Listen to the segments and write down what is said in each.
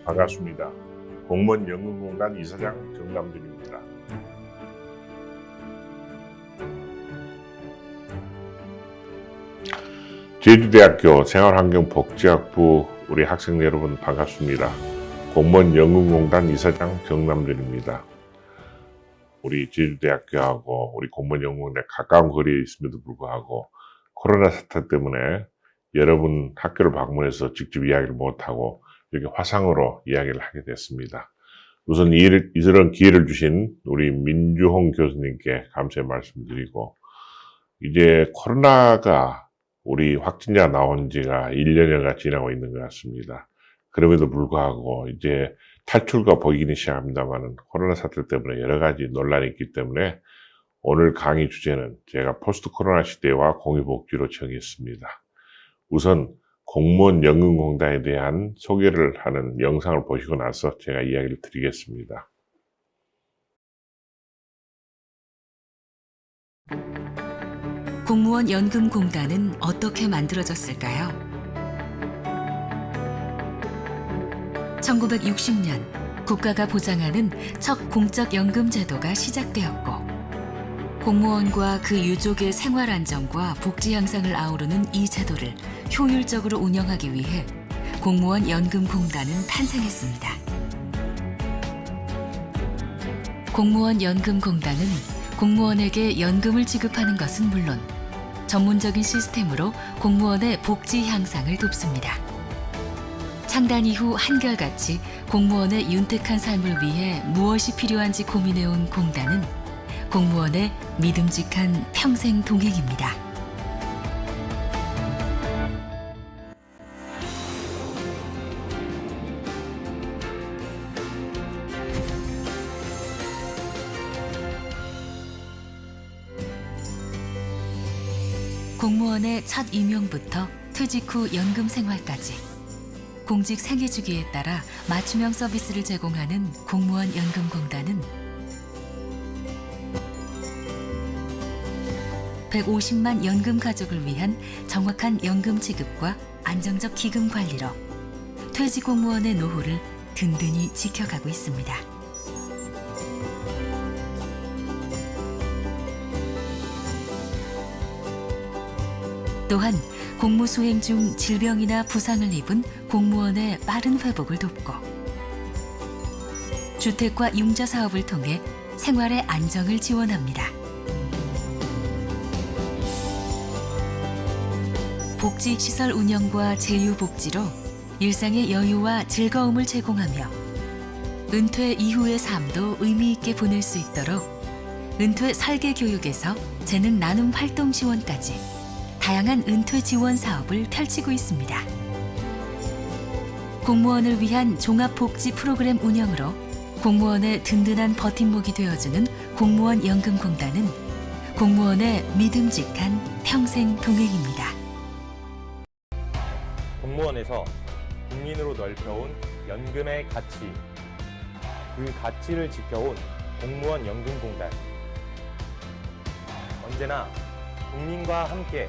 반갑습니다. 공무원 연금공단 이사장 정남준입니다. 제주대학교 생활환경복지학부 우리 학생 여러분 반갑습니다. 공무원 연금공단 이사장 정남준입니다. 우리 제주대학교하고 우리 공무원 연금공단 가까운 거리에 있음에도 불구하고 코로나 사태 때문에 여러분 학교를 방문해서 직접 이야기를 못하고 이렇게 화상으로 이야기를 하게 됐습니다. 우선 이런 기회를 주신 우리 민주홍 교수님께 감사의 말씀드리고, 이제 코로나가 우리 확진자 나온 지가 1년여가 지나고 있는 것 같습니다. 그럼에도 불구하고 이제 탈출과 보이기는 시작합니다만 코로나 사태 때문에 여러 가지 논란이 있기 때문에 오늘 강의 주제는 제가 포스트 코로나 시대와 공유복지로 정했습니다. 우선 공무원 연금공단에 대한 소개를 하는 영상을 보시고 나서 제가 이야기를 드리겠습니다. 공무원 연금공단은 어떻게 만들어졌을까요? 1960년 국가가 보장하는 첫 공적 연금 제도가 시작되었고, 공무원과 그 유족의 생활 안정과 복지 향상을 아우르는 이 제도를 효율적으로 운영하기 위해 공무원 연금공단은 탄생했습니다. 공무원 연금공단은 공무원에게 연금을 지급하는 것은 물론 전문적인 시스템으로 공무원의 복지 향상을 돕습니다. 창단 이후 한결같이 공무원의 윤택한 삶을 위해 무엇이 필요한지 고민해온 공단은 공무원의 믿음직한 평생 동행입니다. 공무원의 첫 임용부터 퇴직 후 연금 생활까지 공직 생애 주기에 따라 맞춤형 서비스를 제공하는 공무원 연금공단은 150만 연금 가족을 위한 정확한 연금 지급과 안정적 기금 관리로 퇴직 공무원의 노후를 든든히 지켜가고 있습니다. 또한 공무 수행 중 질병이나 부상을 입은 공무원의 빠른 회복을 돕고, 주택과 융자 사업을 통해 생활의 안정을 지원합니다. 복지시설 운영과 제휴복지로 일상의 여유와 즐거움을 제공하며 은퇴 이후의 삶도 의미 있게 보낼 수 있도록 은퇴 설계 교육에서 재능 나눔 활동 지원까지 다양한 은퇴 지원 사업을 펼치고 있습니다. 공무원을 위한 종합복지 프로그램 운영으로 공무원의 든든한 버팀목이 되어주는 공무원 연금공단은 공무원의 믿음직한 평생 동행입니다. 공무원에서 국민으로 넓혀온 연금의 가치, 그 가치를 지켜온 공무원 연금공단. 언제나 국민과 함께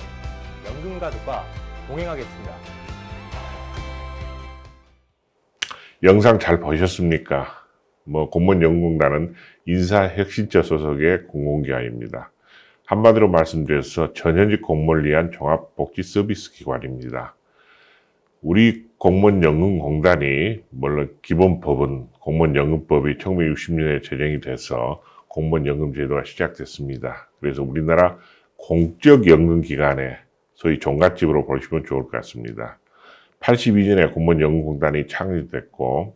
연금가족과 동행하겠습니다. 영상 잘 보셨습니까? 공무원 연금공단은 인사혁신처 소속의 공공기관입니다. 한마디로 말씀드려서 전현직 공무원을 위한 종합복지 서비스 기관입니다. 우리 공무원연금공단이 물론 기본법은 공무원연금법이 1960년에 제정이 돼서 공무원연금제도가 시작됐습니다. 그래서 우리나라 공적연금기관의 소위 종갓집으로 보시면 좋을 것 같습니다. 82년에 공무원연금공단이 창립됐고,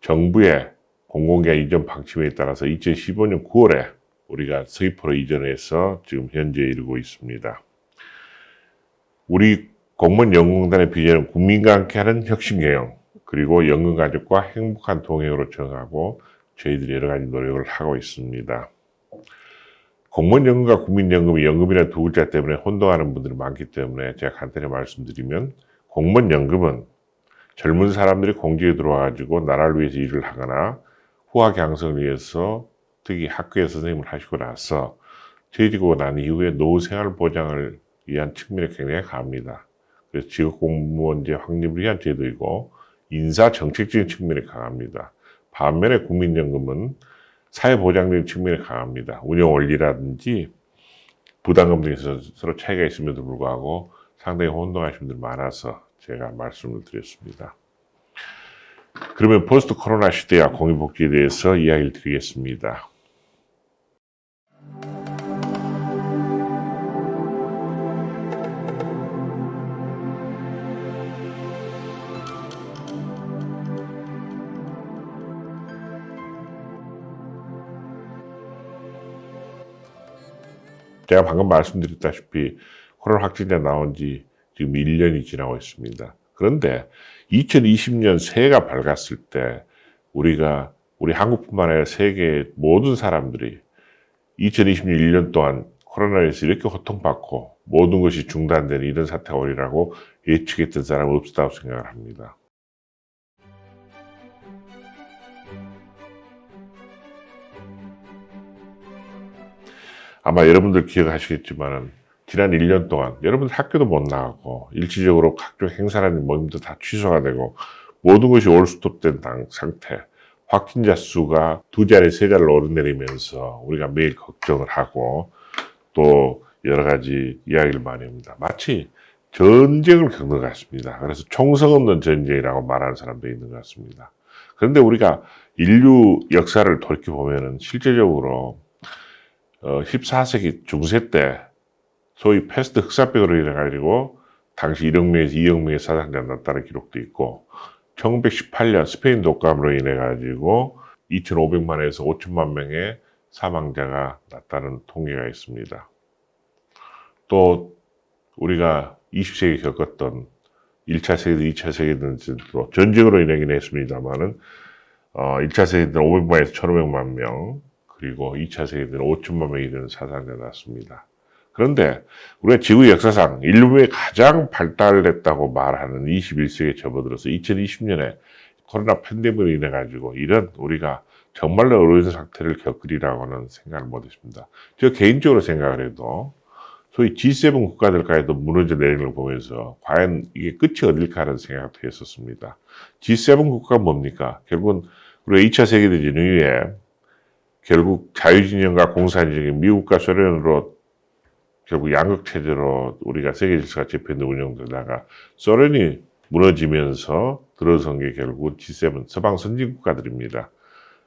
정부의 공공기관 이전 방침에 따라서 2015년 9월에 우리가 서귀포로 이전해서 지금 현재에 이르고 있습니다. 우리 공무원 연금공단의 비전은 국민과 함께하는 혁신경영, 그리고 연금가족과 행복한 동행으로 정하고 저희들이 여러 가지 노력을 하고 있습니다. 공무원 연금과 국민연금이 연금이라는 두 글자 때문에 혼동하는 분들이 많기 때문에 제가 간단히 말씀드리면, 공무원 연금은 젊은 사람들이 공직에 들어와가지고 나라를 위해서 일을 하거나 후학 양성을 위해서 특히 학교에 선생님을 하시고 나서 퇴직하고 난 이후에 노후 생활 보장을 위한 측면이 굉장히 강합니다. 그래서 직업 공무원제 확립을 위한 제도이고, 인사 정책적인 측면이 강합니다. 반면에 국민연금은 사회보장적인 측면이 강합니다. 운영 원리라든지 부담금 등에서 서로 차이가 있음에도 불구하고 상당히 혼동하시는 분들이 많아서 제가 말씀을 드렸습니다. 그러면 포스트 코로나 시대와 공유복지에 대해서 이야기를 드리겠습니다. 제가 방금 말씀드렸다시피 코로나 확진자 나온 지 지금 1년이 지나고 있습니다. 그런데 2020년 새해가 밝았을 때 우리 한국뿐만 아니라 세계의 모든 사람들이 2020년 1년 동안 코로나에서 이렇게 고통받고 모든 것이 중단되는 이런 사태가 오리라고 예측했던 사람은 없었다고 생각을 합니다. 아마 여러분들 기억하시겠지만은 지난 1년 동안 여러분들 학교도 못 나가고 일시적으로 각종 행사라는 모임도 다 취소가 되고 모든 것이 올스톱된 상태, 확진자 수가 2자리, 3자리를 오르내리면서 우리가 매일 걱정을 하고 또 여러 가지 이야기를 많이 합니다. 마치 전쟁을 겪는 것 같습니다. 그래서 총성 없는 전쟁이라고 말하는 사람도 있는 것 같습니다. 그런데 우리가 인류 역사를 돌이켜보면은 실제적으로 14세기 중세 때 소위 패스트 흑사병으로 인해가지고 당시 1억 명에서 2억 명의 사상자가 났다는 기록도 있고 1918년 스페인 독감으로 인해가지고 2,500만에서 5천만 명의 사망자가 났다는 통계가 있습니다. 또 우리가 20세기 겪었던 1차 세계든 2차 세계든도 전쟁으로 인하긴 했습니다만은 1차 세계는 500만에서 1,500만 명 그리고 2차 세계는 5천만 명이 되는 사상자가 났습니다. 그런데 우리가 지구 역사상 인류의 가장 발달했다고 말하는 21세기에 접어들어서 2020년에 코로나 팬데믹으로 인해 가지고 이런 우리가 정말로 어려운 상태를 겪으리라고는 생각을 못했습니다. 저 개인적으로 생각을 해도 소위 G7 국가들까지도 무너져 내리는 걸 보면서 과연 이게 끝이 어딜까 하는 생각도 했었습니다. G7 국가가 뭡니까? 결국은 우리가 2차 세계대전 이후에 결국 자유진영과 공산진영이 미국과 소련으로 결국 양극체제로 우리가 세계 질서가 재편돼 운영되다가 소련이 무너지면서 들어선 게 결국 G7 서방 선진 국가들입니다.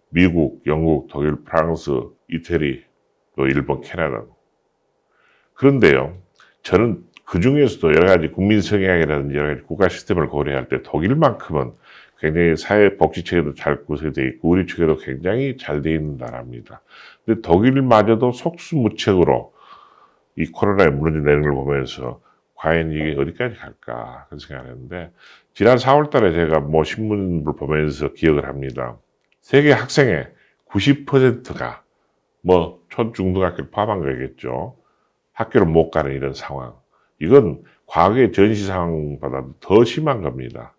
미국, 영국, 독일, 프랑스, 이태리, 또 일본, 캐나다. 그런데요, 저는 그 중에서도 여러 가지 국민 성향이라든지 여러 가지 국가 시스템을 고려할 때 독일만큼은 굉장히 사회 복지 체계도 잘 구성되어 있고 우리 체계도 굉장히 잘 되어 있는 나라입니다. 근데 독일마저도 속수무책으로 이 코로나에 무너져 내리는 걸 보면서 과연 이게 어디까지 갈까 그런 생각을 했는데 지난 4월 달에 제가 신문을 보면서 기억을 합니다. 세계 학생의 90%가 초중등학교를 포함한 거겠죠. 학교를 못 가는 이런 상황. 이건 과거의 전시 상황보다도 더 심한 겁니다.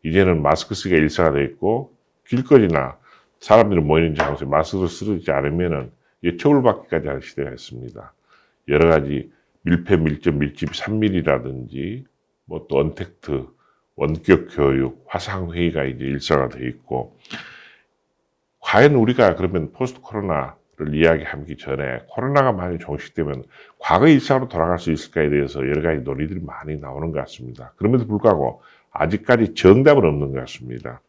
이제는 마스크 쓰기가 일상화되어 있고 길거리나 사람들이 모이는 장소에 마스크를 쓰지 않으면은 처벌받기까지 하는 시대가 있습니다. 여러 가지 밀폐, 밀접, 밀집, 3밀이라든지 또 언택트, 원격 교육, 화상회의가 이제 일상화되어 있고 과연 우리가 그러면 포스트 코로나를 이야기하기 전에 코로나가 많이 종식되면 과거의 일상으로 돌아갈 수 있을까에 대해서 여러 가지 논의들이 많이 나오는 것 같습니다. 그럼에도 불구하고 아직까지 정답은 없는 것 같습니다.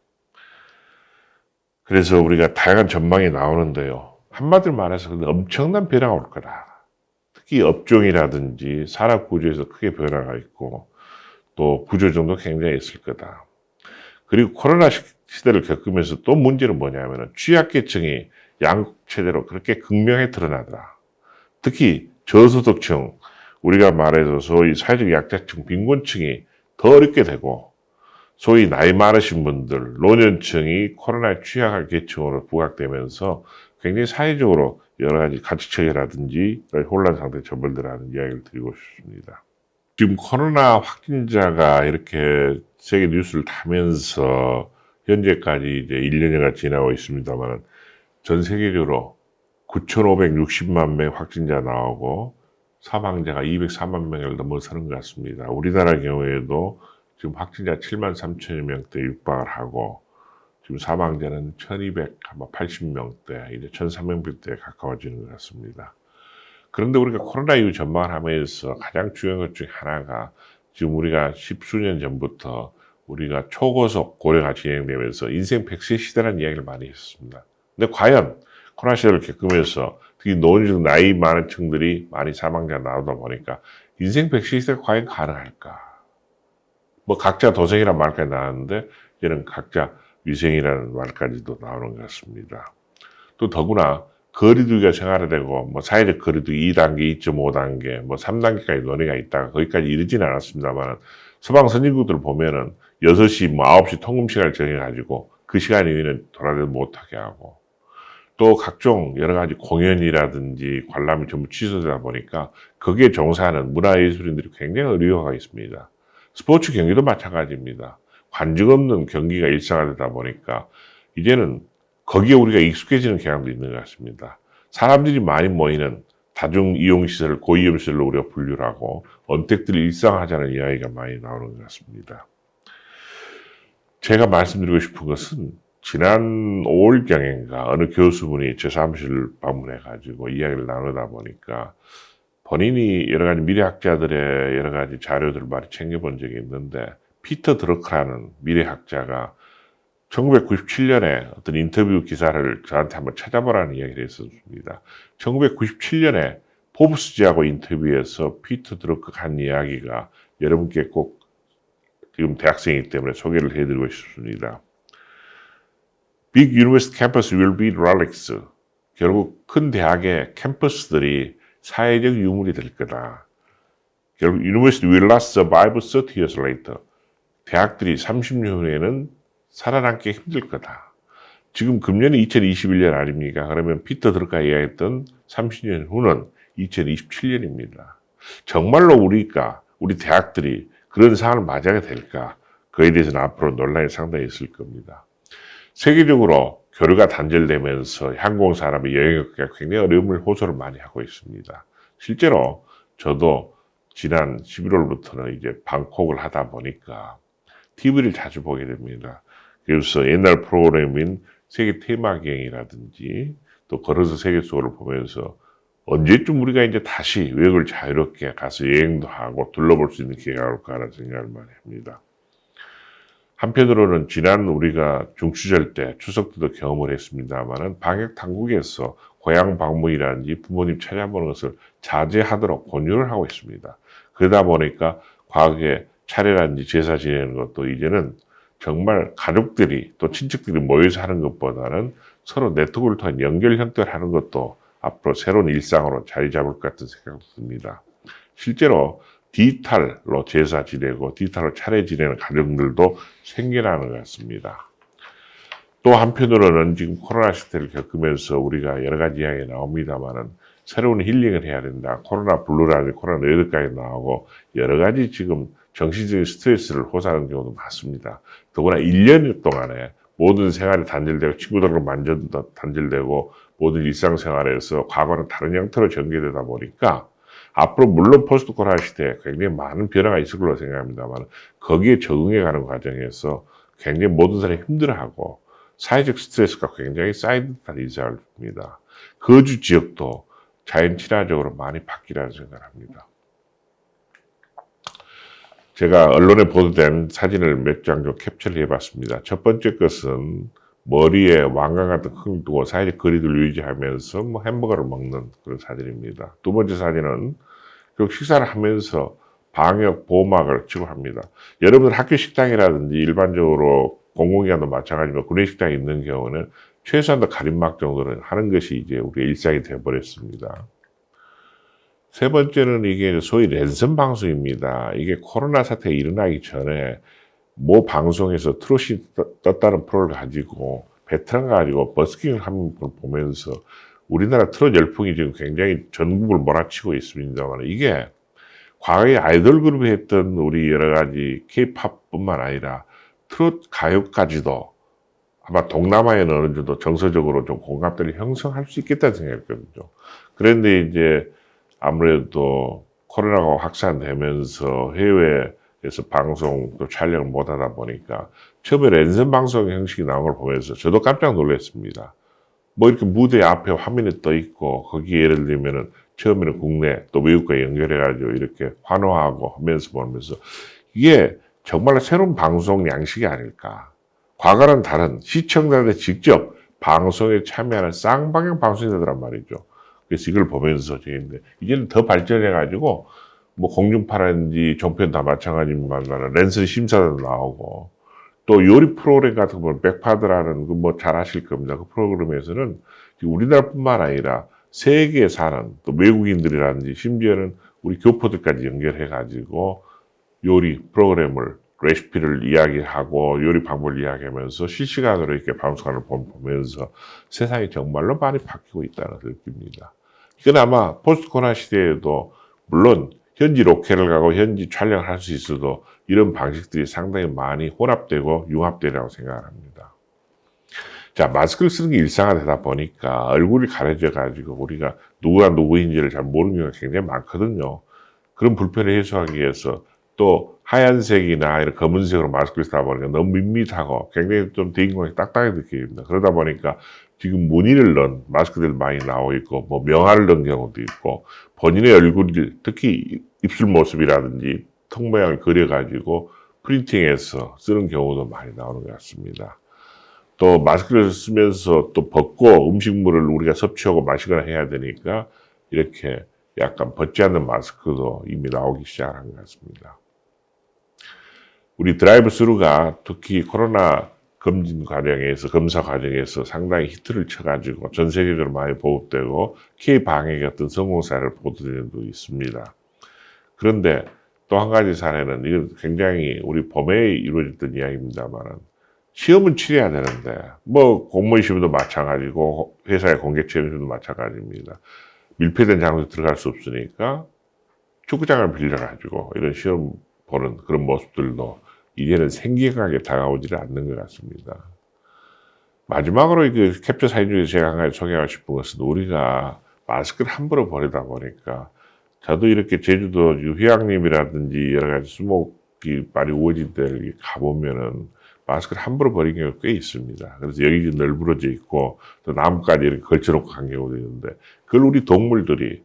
그래서 우리가 다양한 전망이 나오는데요. 한마디로 말해서 엄청난 변화가 올 거다. 특히 업종이라든지 산업 구조에서 크게 변화가 있고 또 구조정도 굉장히 있을 거다. 그리고 코로나 시대를 겪으면서 또 문제는 뭐냐면 취약계층이 양극체제로 그렇게 극명하게 드러나더라. 특히 저소득층, 우리가 말해서 소위 사회적 약자층, 빈곤층이 더 어렵게 되고 소위 나이 많으신 분들, 노년층이 코로나에 취약한 계층으로 부각되면서 굉장히 사회적으로 여러 가지 가치체계라든지 혼란 상태에 접어들라는 이야기를 드리고 싶습니다. 지금 코로나 확진자가 이렇게 세계 뉴스를 타면서 현재까지 이제 1년여가 지나고 있습니다만 전 세계적으로 9,560만 명 확진자 나오고 사망자가 204만 명을 넘어서는 것 같습니다. 우리나라 경우에도 지금 확진자 7만 3천여 명대 육박을 하고 지금 사망자는 1280명대, 이제 1300명대에 가까워지는 것 같습니다. 그런데 우리가 코로나 이후 전망을 하면서 가장 중요한 것 중에 하나가 지금 우리가 십수년 전부터 우리가 초고속 고령화 진행되면서 인생 100세 시대라는 이야기를 많이 했습니다. 근데 과연 코로나 시대를 겪으면서 특히 노인중 나이 많은 층들이 많이 사망자가 나오다 보니까 인생 100세 시대가 과연 가능할까? 뭐 각자 도생이라는 말까지 나왔는데 이제는 각자 위생이라는 말까지도 나오는 것 같습니다. 또 더구나 거리두기가 생활화되고 뭐 사회적 거리두기 2단계, 2.5단계, 뭐 3단계까지 논의가 있다가 거기까지 이르지는 않았습니다만 서방 선진국들을 보면은 6시, 뭐 9시 통금 시간을 정해가지고 그 시간 이후에는 돌아다니지 못하게 하고 또 각종 여러 가지 공연이라든지 관람이 전부 취소되다 보니까 거기에 종사하는 문화예술인들이 굉장히 어려워가 있습니다. 스포츠 경기도 마찬가지입니다. 관중 없는 경기가 일상화되다 보니까 이제는 거기에 우리가 익숙해지는 경향도 있는 것 같습니다. 사람들이 많이 모이는 다중이용시설, 고위험시설로 우리가 분류를 하고 언택들을 일상화하자는 이야기가 많이 나오는 것 같습니다. 제가 말씀드리고 싶은 것은 지난 5월경인가 어느 교수분이 제 사무실을 방문해가지고 이야기를 나누다 보니까 본인이 여러 가지 미래학자들의 여러 가지 자료들을 많이 챙겨본 적이 있는데 피터 드러크라는 미래학자가 1997년에 어떤 인터뷰 기사를 저한테 한번 찾아보라는 이야기를 했었습니다. 1997년에 포브스지하고 인터뷰에서 피터 드러크가 한 이야기가 여러분께 꼭 지금 대학생이기 때문에 소개를 해드리고 싶습니다. Big University Campus will be relics. 결국 큰 대학의 캠퍼스들이 사회적 유물이 될 거다. 결국 University will not survive 30 years later. 대학들이 30년 후에는 살아남기 힘들 거다. 지금 금년이 2021년 아닙니까? 그러면 피터 드러크가 이야기했던 30년 후는 2027년입니다. 정말로 우리 대학들이 그런 상황을 맞이하게 될까? 그에 대해서는 앞으로 논란이 상당히 있을 겁니다. 세계적으로 교류가 단절되면서 항공산업의 영역가 굉장히 어려움을 호소를 많이 하고 있습니다. 실제로 저도 지난 11월부터는 이제 방콕을 하다 보니까 TV를 자주 보게 됩니다. 그래서 옛날 프로그램인 세계 테마기행이라든지 또 걸어서 세계 속을 보면서 언제쯤 우리가 이제 다시 외국을 자유롭게 가서 여행도 하고 둘러볼 수 있는 기회가 올까라는 생각을 많이 합니다. 한편으로는 지난 우리가 중추절 때 추석 때도 경험을 했습니다만은 방역 당국에서 고향 방문이라든지 부모님 찾아보는 것을 자제하도록 권유를 하고 있습니다. 그러다 보니까 과거에 차례라든지 제사 지내는 것도 이제는 정말 가족들이 또 친척들이 모여서 하는 것보다는 서로 네트워크를 통한 연결 형태를 하는 것도 앞으로 새로운 일상으로 자리 잡을 것 같은 생각도 듭니다. 실제로 디지털로 제사 지내고 디지털로 차례 지내는 가정들도 생겨나는 것 같습니다. 또 한편으로는 지금 코로나 시대를 겪으면서 우리가 여러 가지 이야기가 나옵니다만은 새로운 힐링을 해야 된다. 코로나 블루라든지 코로나 레드까지 나오고 여러 가지 지금 정신적인 스트레스를 호소하는 경우도 많습니다. 더구나 1년 동안에 모든 생활이 단절되고 친구들과 만져도 단절되고 모든 일상생활에서 과거는 다른 형태로 전개되다 보니까 앞으로 물론 포스트 코로나 시대에 굉장히 많은 변화가 있을 거라고 생각합니다만 거기에 적응해가는 과정에서 굉장히 모든 사람이 힘들어하고 사회적 스트레스가 굉장히 쌓인 듯한 인상을 줍니다. 거주 지역도 자연 친화적으로 많이 바뀌라는 생각을 합니다. 제가 언론에 보도된 사진을 몇 장 좀 캡처를 해봤습니다. 첫 번째 것은 머리에 왕관 같은 흙을 두고 사회적 거리두기를 유지하면서 뭐 햄버거를 먹는 그런 사진입니다. 두 번째 사진은 결국 식사를 하면서 방역 보호막을 치고 합니다. 여러분들 학교 식당이라든지 일반적으로 공공기관도 마찬가지지만 구내식당이 있는 경우는 최소한도 가림막 정도는 하는 것이 이제 우리의 일상이 되어버렸습니다. 세 번째는 이게 소위 랜선 방송입니다. 이게 코로나 사태가 일어나기 전에 모 방송에서 트롯이 떴다는 프로를 가지고 베테랑 가지고 버스킹을 하는 걸 보면서 우리나라 트롯 열풍이 지금 굉장히 전국을 몰아치고 있습니다만 이게 과거에 아이돌 그룹이 했던 우리 여러 가지 K-팝뿐만 아니라 트롯 가요까지도 아마 동남아에는 어느 정도 정서적으로 좀 공감대를 형성할 수 있겠다는 생각했거든요. 그런데 이제 아무래도 코로나가 확산되면서 해외 그래서 방송 또 촬영을 못 하다 보니까 처음에 랜선 방송 형식이 나온 걸 보면서 저도 깜짝 놀랐습니다. 뭐 이렇게 무대 앞에 화면이 떠 있고 거기에 예를 들면은 처음에는 국내 또 외국과 연결해가지고 이렇게 환호하고 하면서 보면서 이게 정말로 새로운 방송 양식이 아닐까. 과거는 다른 시청자들 직접 방송에 참여하는 쌍방향 방송이 되더란 말이죠. 그래서 이걸 보면서 저희인데 이제는 더 발전해가지고 뭐 공중파라든지 종편 다 마찬가지지만 랜선 심사도 나오고 또 요리 프로그램 같은 거 보면 백파드라는 그 뭐 잘 아실 겁니다. 그 프로그램에서는 우리나라뿐만 아니라 세계에 사는 또 외국인들이라든지 심지어는 우리 교포들까지 연결해가지고 요리 프로그램을 레시피를 이야기하고 요리 방법을 이야기하면서 실시간으로 이렇게 방송을 보면서 세상이 정말로 많이 바뀌고 있다는 걸 느낍니다. 이건 아마 포스트 코로나 시대에도 물론 현지 로케를 가고 현지 촬영을 할 수 있어도 이런 방식들이 상당히 많이 혼합되고 융합되라고 생각을 합니다. 자, 마스크를 쓰는 게 일상화되다 보니까 얼굴이 가려져 가지고 우리가 누구가 누구인지를 잘 모르는 경우가 굉장히 많거든요. 그런 불편을 해소하기 위해서 또 하얀색이나 이런 검은색으로 마스크를 쓰다 보니까 너무 밋밋하고 굉장히 좀 대인공이 딱딱하게 느껴집니다. 그러다 보니까 지금 무늬를 넣은 마스크들 많이 나오고 있고 뭐 명화를 넣은 경우도 있고 본인의 얼굴을 특히 입술 모습이라든지 턱 모양을 그려가지고 프린팅해서 쓰는 경우도 많이 나오는 것 같습니다. 또 마스크를 쓰면서 또 벗고 음식물을 우리가 섭취하고 마시거나 해야 되니까 이렇게 약간 벗지 않는 마스크도 이미 나오기 시작한 것 같습니다. 우리 드라이브 스루가 특히 코로나 검진 과정에서 검사 과정에서 상당히 히트를 쳐가지고 전 세계적으로 많이 보급되고 K 방역의 어떤 성공 사례를 보도된 적도 있습니다. 그런데 또 한 가지 사례는 이건 굉장히 우리 봄에 이루어졌던 이야기입니다만은 시험은 치러야 되는데 뭐 공무원 시험도 마찬가지고 회사의 공개 시험도 마찬가지입니다. 밀폐된 장소에 들어갈 수 없으니까 축구장을 빌려가지고 이런 시험 보는 그런 모습들도 이제는 생경하게 다가오지를 않는 것 같습니다. 마지막으로 그 캡처 사진 중에 제가 한 가지 소개하고 싶은 것은 우리가 마스크를 함부로 버리다 보니까 저도 이렇게 제주도 휴양림이라든지 여러 가지 수목이 많이 우거진 데 가보면은 마스크를 함부로 버린 경우가 꽤 있습니다. 그래서 여기저기 널브러져 있고 또 나뭇가지 이렇게 걸쳐놓고 간 경우도 있는데 그걸 우리 동물들이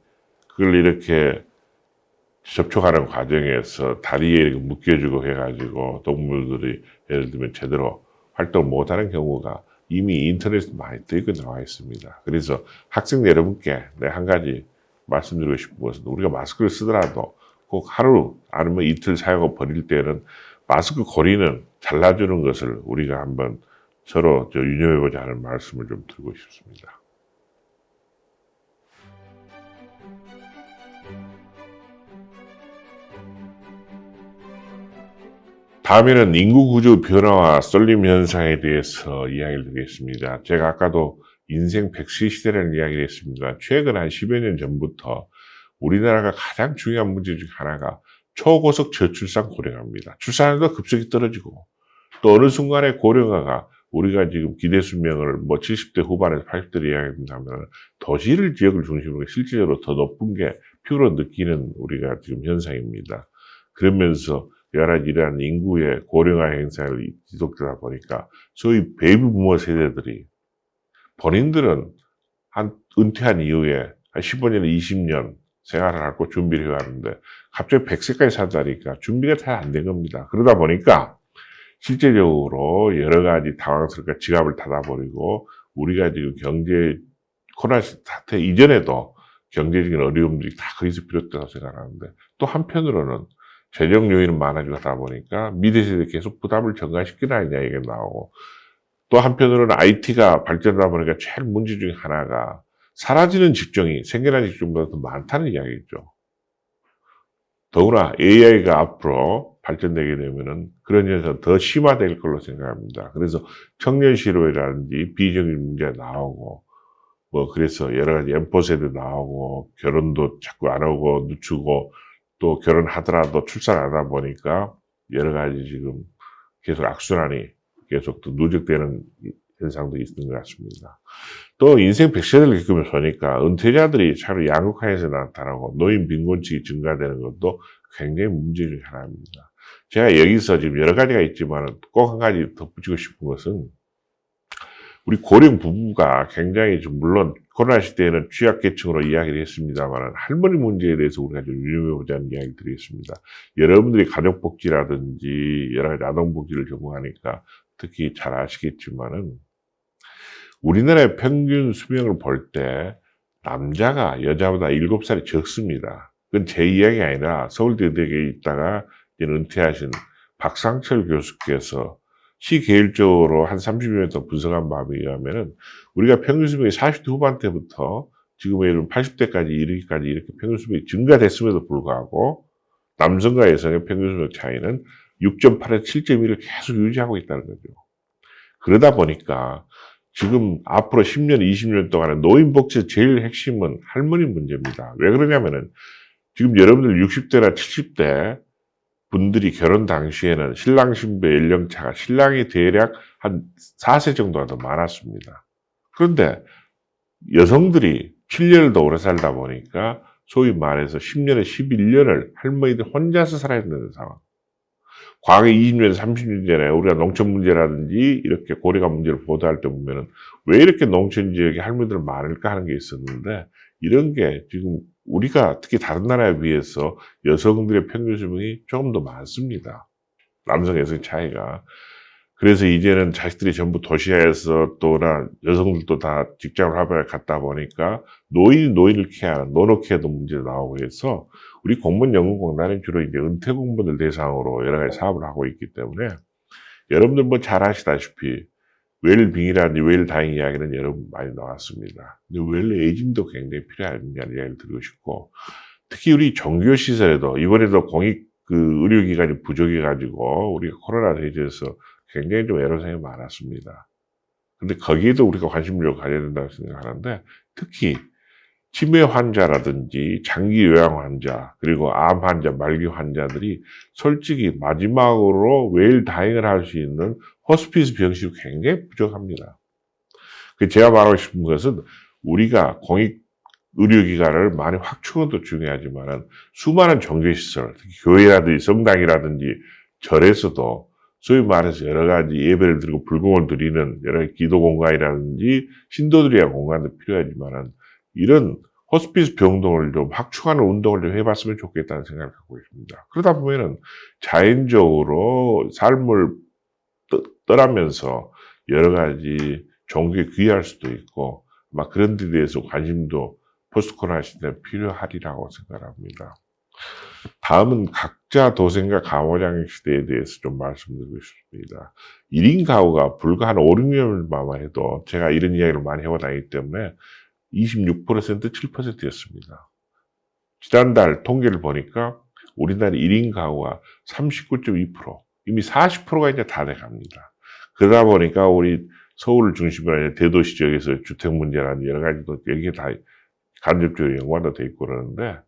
그걸 이렇게 접촉하는 과정에서 다리에 이렇게 묶여주고 해가지고 동물들이 예를 들면 제대로 활동을 못하는 경우가 이미 인터넷에 많이 뜨고 나와 있습니다. 그래서 학생 여러분께 한 가지 말씀드리고 싶은 것은 우리가 마스크를 쓰더라도 꼭 하루 아니면 이틀 사용하고 버릴 때는 마스크 고리는 잘라주는 것을 우리가 한번 서로 유념해보자 하는 말씀을 좀 드리고 싶습니다. 다음에는 인구 구조 변화와 쏠림 현상에 대해서 이야기를 드리겠습니다. 제가 아까도 인생 100세 시대라는 이야기를 했습니다. 최근 한 10여 년 전부터 우리나라가 가장 중요한 문제 중 하나가 초고속 저출산 고령화입니다. 출산율도 급속히 떨어지고 또 어느 순간에 고령화가 우리가 지금 기대 수명을 뭐 70대 후반에서 80대로 이야기한다면 도시를 지역을 중심으로 실질적으로 더 높은 게 피부로 느끼는 우리가 지금 현상입니다. 그러면서 여러 가지 이러한 인구의 고령화 현상이 지속되다 보니까 소위 베이비 부머 세대들이 본인들은 한 은퇴한 이후에 한 15년, 20년 생활을 하고 준비를 해왔는데 갑자기 100세까지 산다니까 준비가 잘 안 된 겁니다. 그러다 보니까 실제적으로 여러 가지 당황스럽게 지갑을 닫아버리고 우리가 지금 코로나 사태 이전에도 경제적인 어려움들이 다 거기서 비롯된다고 생각하는데 또 한편으로는 재정 요인은 많아지고 하다 보니까 미래 세대에 계속 부담을 전가시키는 이야기가 나오고 또 한편으로는 IT가 발전하다 보니까 제일 문제 중에 하나가 사라지는 직종이 생겨나는 직종보다 더 많다는 이야기죠. 더구나 AI가 앞으로 발전되게 되면은 그런 현상 더 심화될 걸로 생각합니다. 그래서 청년 실업이라든지 비정규직 문제가 나오고 뭐 그래서 여러 가지 엠포세도 나오고 결혼도 자꾸 안 하고 늦추고 또 결혼하더라도 출산 안 하다 보니까 여러 가지 지금 계속 악순환이 계속 또 누적되는 현상도 있는 것 같습니다. 또 인생 100세를 겪으면서 보니까 은퇴자들이 차로 양극화해서 나타나고 노인 빈곤층이 증가되는 것도 굉장히 문제 중 하나입니다. 제가 여기서 지금 여러 가지가 있지만 꼭 한 가지 덧붙이고 싶은 것은 우리 고령 부부가 굉장히 좀 물론 코로나 시대에는 취약계층으로 이야기를 했습니다만 할머니 문제에 대해서 우리가 좀 유념해보자는 이야기를 드리겠습니다. 여러분들이 가족복지라든지 여러 가지 아동복지를 전공하니까 특히 잘 아시겠지만은 우리나라의 평균 수명을 볼 때 남자가 여자보다 7살이 적습니다. 그건 제 이야기가 아니라 서울대 대학에 있다가 이제 은퇴하신 박상철 교수께서 시계율적으로 한 30여 년 더 분석한 바에 의하면은 우리가 평균 수명이 40대 후반대부터 지금의 80대까지 이르기까지 이렇게 평균 수명이 증가됐음에도 불구하고 남성과 여성의 평균 수명 차이는 6.8에서 7.1을 계속 유지하고 있다는 거죠. 그러다 보니까 지금 앞으로 10년, 20년 동안에 노인복지의 제일 핵심은 할머니 문제입니다. 왜 그러냐면은 지금 여러분들 60대나 70대 분들이 결혼 당시에는 신랑 신부 연령차가 신랑이 대략 한 4세 정도가 더 많았습니다. 그런데 여성들이 7년을 더 오래 살다 보니까 소위 말해서 10년에 11년을 할머니들 혼자서 살아야 되는 상황. 과거 20년, 30년 전에 우리가 농촌 문제라든지 이렇게 고령화 문제를 보도할 때 보면은 왜 이렇게 농촌 지역에 할머니들 많을까 하는 게 있었는데 이런 게 지금 우리가 특히 다른 나라에 비해서 여성들의 평균 수명이 조금 더 많습니다. 남성, 여성 차이가. 그래서 이제는 자식들이 전부 도시에서 또나 여성들도 다 직장을 하러 갔다 보니까 노인을 케어하는 노노케어도 문제가 나오고 해서 우리 공무원연금공단은 주로 이제 은퇴 공무원들 대상으로 여러 가지 사업을 하고 있기 때문에 여러분들 뭐 잘 아시다시피 웰빙이라든지 웰다잉 이야기는 여러분 많이 나왔습니다. 근데 웰에이징도 굉장히 필요하다는 이야기를 드리고 싶고 특히 우리 종교시설에도 이번에도 공익 의료기관이 부족해가지고 우리가 코로나 대지에서 굉장히 좀 애로사항이 많았습니다. 근데 거기에도 우리가 관심을 가져야 된다고 생각하는데 특히 치매 환자라든지 장기 요양 환자 그리고 암 환자, 말기 환자들이 솔직히 마지막으로 웰다잉을 할 수 있는 호스피스 병실이 굉장히 부족합니다. 제가 말하고 싶은 것은 우리가 공익 의료기관을 많이 확충은 또 중요하지만 수많은 종교시설, 특히 교회라든지 성당이라든지 절에서도 소위 말해서 여러 가지 예배를 드리고 불공을 드리는 여러 가지 기도 공간이라든지 신도들이 위한 공간도 필요하지만 이런 호스피스 병동을 좀 확충하는 운동을 좀 해봤으면 좋겠다는 생각을 갖고 있습니다. 그러다 보면은 자연적으로 삶을 떠나면서 여러 가지 종교에 귀할 수도 있고 막 그런 데 대해서 관심도 포스트 코로나 시대에 필요하리라고 생각합니다. 다음은 각자 도생과 가모장 시대에 대해서 좀 말씀드리고 싶습니다. 1인 가구가 불과 한 5, 6년만 해도 제가 이런 이야기를 많이 해오다기 때문에 26%, 7%였습니다. 지난달 통계를 보니까 우리나라 1인 가구가 39.2%, 이미 40%가 이제 다 돼갑니다. 그러다 보니까 우리 서울을 중심으로 대도시 지역에서 주택 문제라는 여러 가지도 여기에 다 간접적으로 연관도 돼 있고 그러는데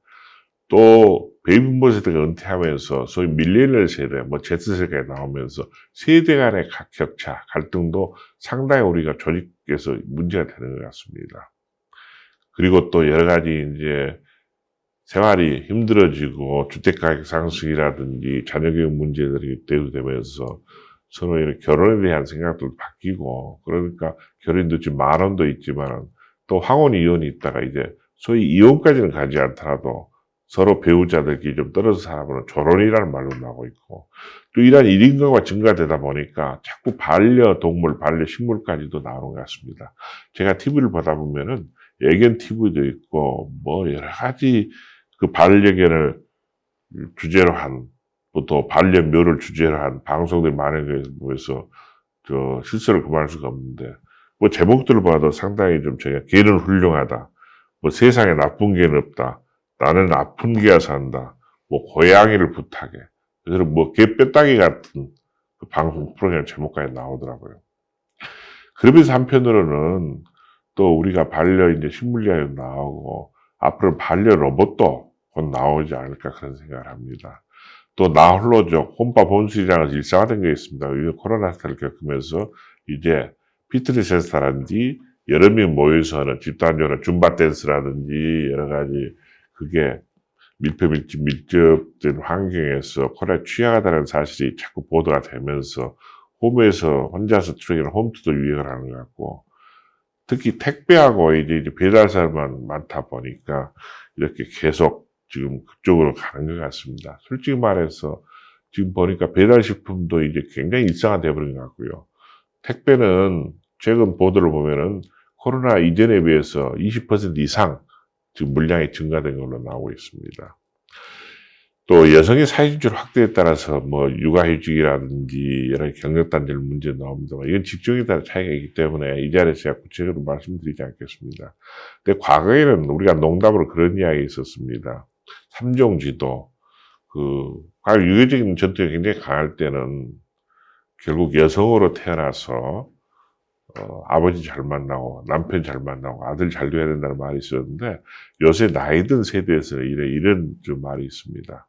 또 베이비부모 세대가 은퇴하면서 소위 밀레니얼 세대, Z세대가 나오면서 세대 간의 격차, 갈등도 상당히 우리가 조직에서 문제가 되는 것 같습니다. 그리고 또 여러 가지 이제 생활이 힘들어지고 주택가격 상승이라든지 자녀교육 문제들이 대두되면서 서로 이렇게 결혼에 대한 생각도 바뀌고 그러니까 결혼도 지금 만원도 있지만 또 황혼 이혼이 있다가 이제 소위 이혼까지는 가지 않더라도 서로 배우자들끼리 좀 떨어져 살아보는 조론이라는 말로 나오고 있고 또 이러한 1인 가구가 증가되다 보니까 자꾸 반려동물, 반려식물까지도 나오는 것 같습니다. 제가 TV를 보다 보면은 애견 TV도 있고 뭐 여러 가지 그 반려견을 주제로 한 또 반려묘를 주제로 한 방송들이 많은 거 보면서 저 실수를 그만할 수가 없는데 뭐 제목들을 봐도 상당히 좀 제가 개는 훌륭하다. 뭐 세상에 나쁜 개는 없다. 나는 아픈 개야 산다. 뭐 고양이를 부탁해. 그래서 뭐 개 뼈다귀 같은 그 방송 프로그램 제목까지 나오더라고요. 그러면서 한편으로는 또 우리가 반려 이제 식물리아도 나오고 앞으로 반려 로봇도 곧 나오지 않을까 그런 생각을 합니다. 또 나 홀로족, 혼밥 혼술이라는 일상화된 게 있습니다. 이 코로나 시대를 겪으면서 이제 피트니스 센터라든지 여러 명 모여서 하는 집단적으로 줌바 댄스라든지 여러 가지 그게 밀접된 환경에서 코로나 취약하다는 사실이 자꾸 보도가 되면서 홈에서 혼자서 트레이닝 홈투도 유행을 하는 것 같고, 특히 택배하고 이제 배달사만 많다 보니까 이렇게 계속 지금 그쪽으로 가는 것 같습니다. 솔직히 말해서 지금 보니까 배달식품도 이제 굉장히 일상화되어 버린 것 같고요. 택배는 최근 보도를 보면은 코로나 이전에 비해서 20% 이상 지금 물량이 증가된 걸로 나오고 있습니다. 또 여성의 사회진출 확대에 따라서 뭐 육아휴직이라든지 여러 경력단절 문제 나옵니다만 이건 직종에 따라 차이가 있기 때문에 이 자리에서 제가 구체적으로 말씀드리지 않겠습니다. 근데 과거에는 우리가 농담으로 그런 이야기 있었습니다. 삼종지도 과거 유교적인 전통이 굉장히 강할 때는 결국 여성으로 태어나서 아버지 잘 만나고 남편 잘 만나고 아들 잘 돼야 된다는 말이 있었는데 요새 나이 든 세대에서 이런 좀 말이 있습니다.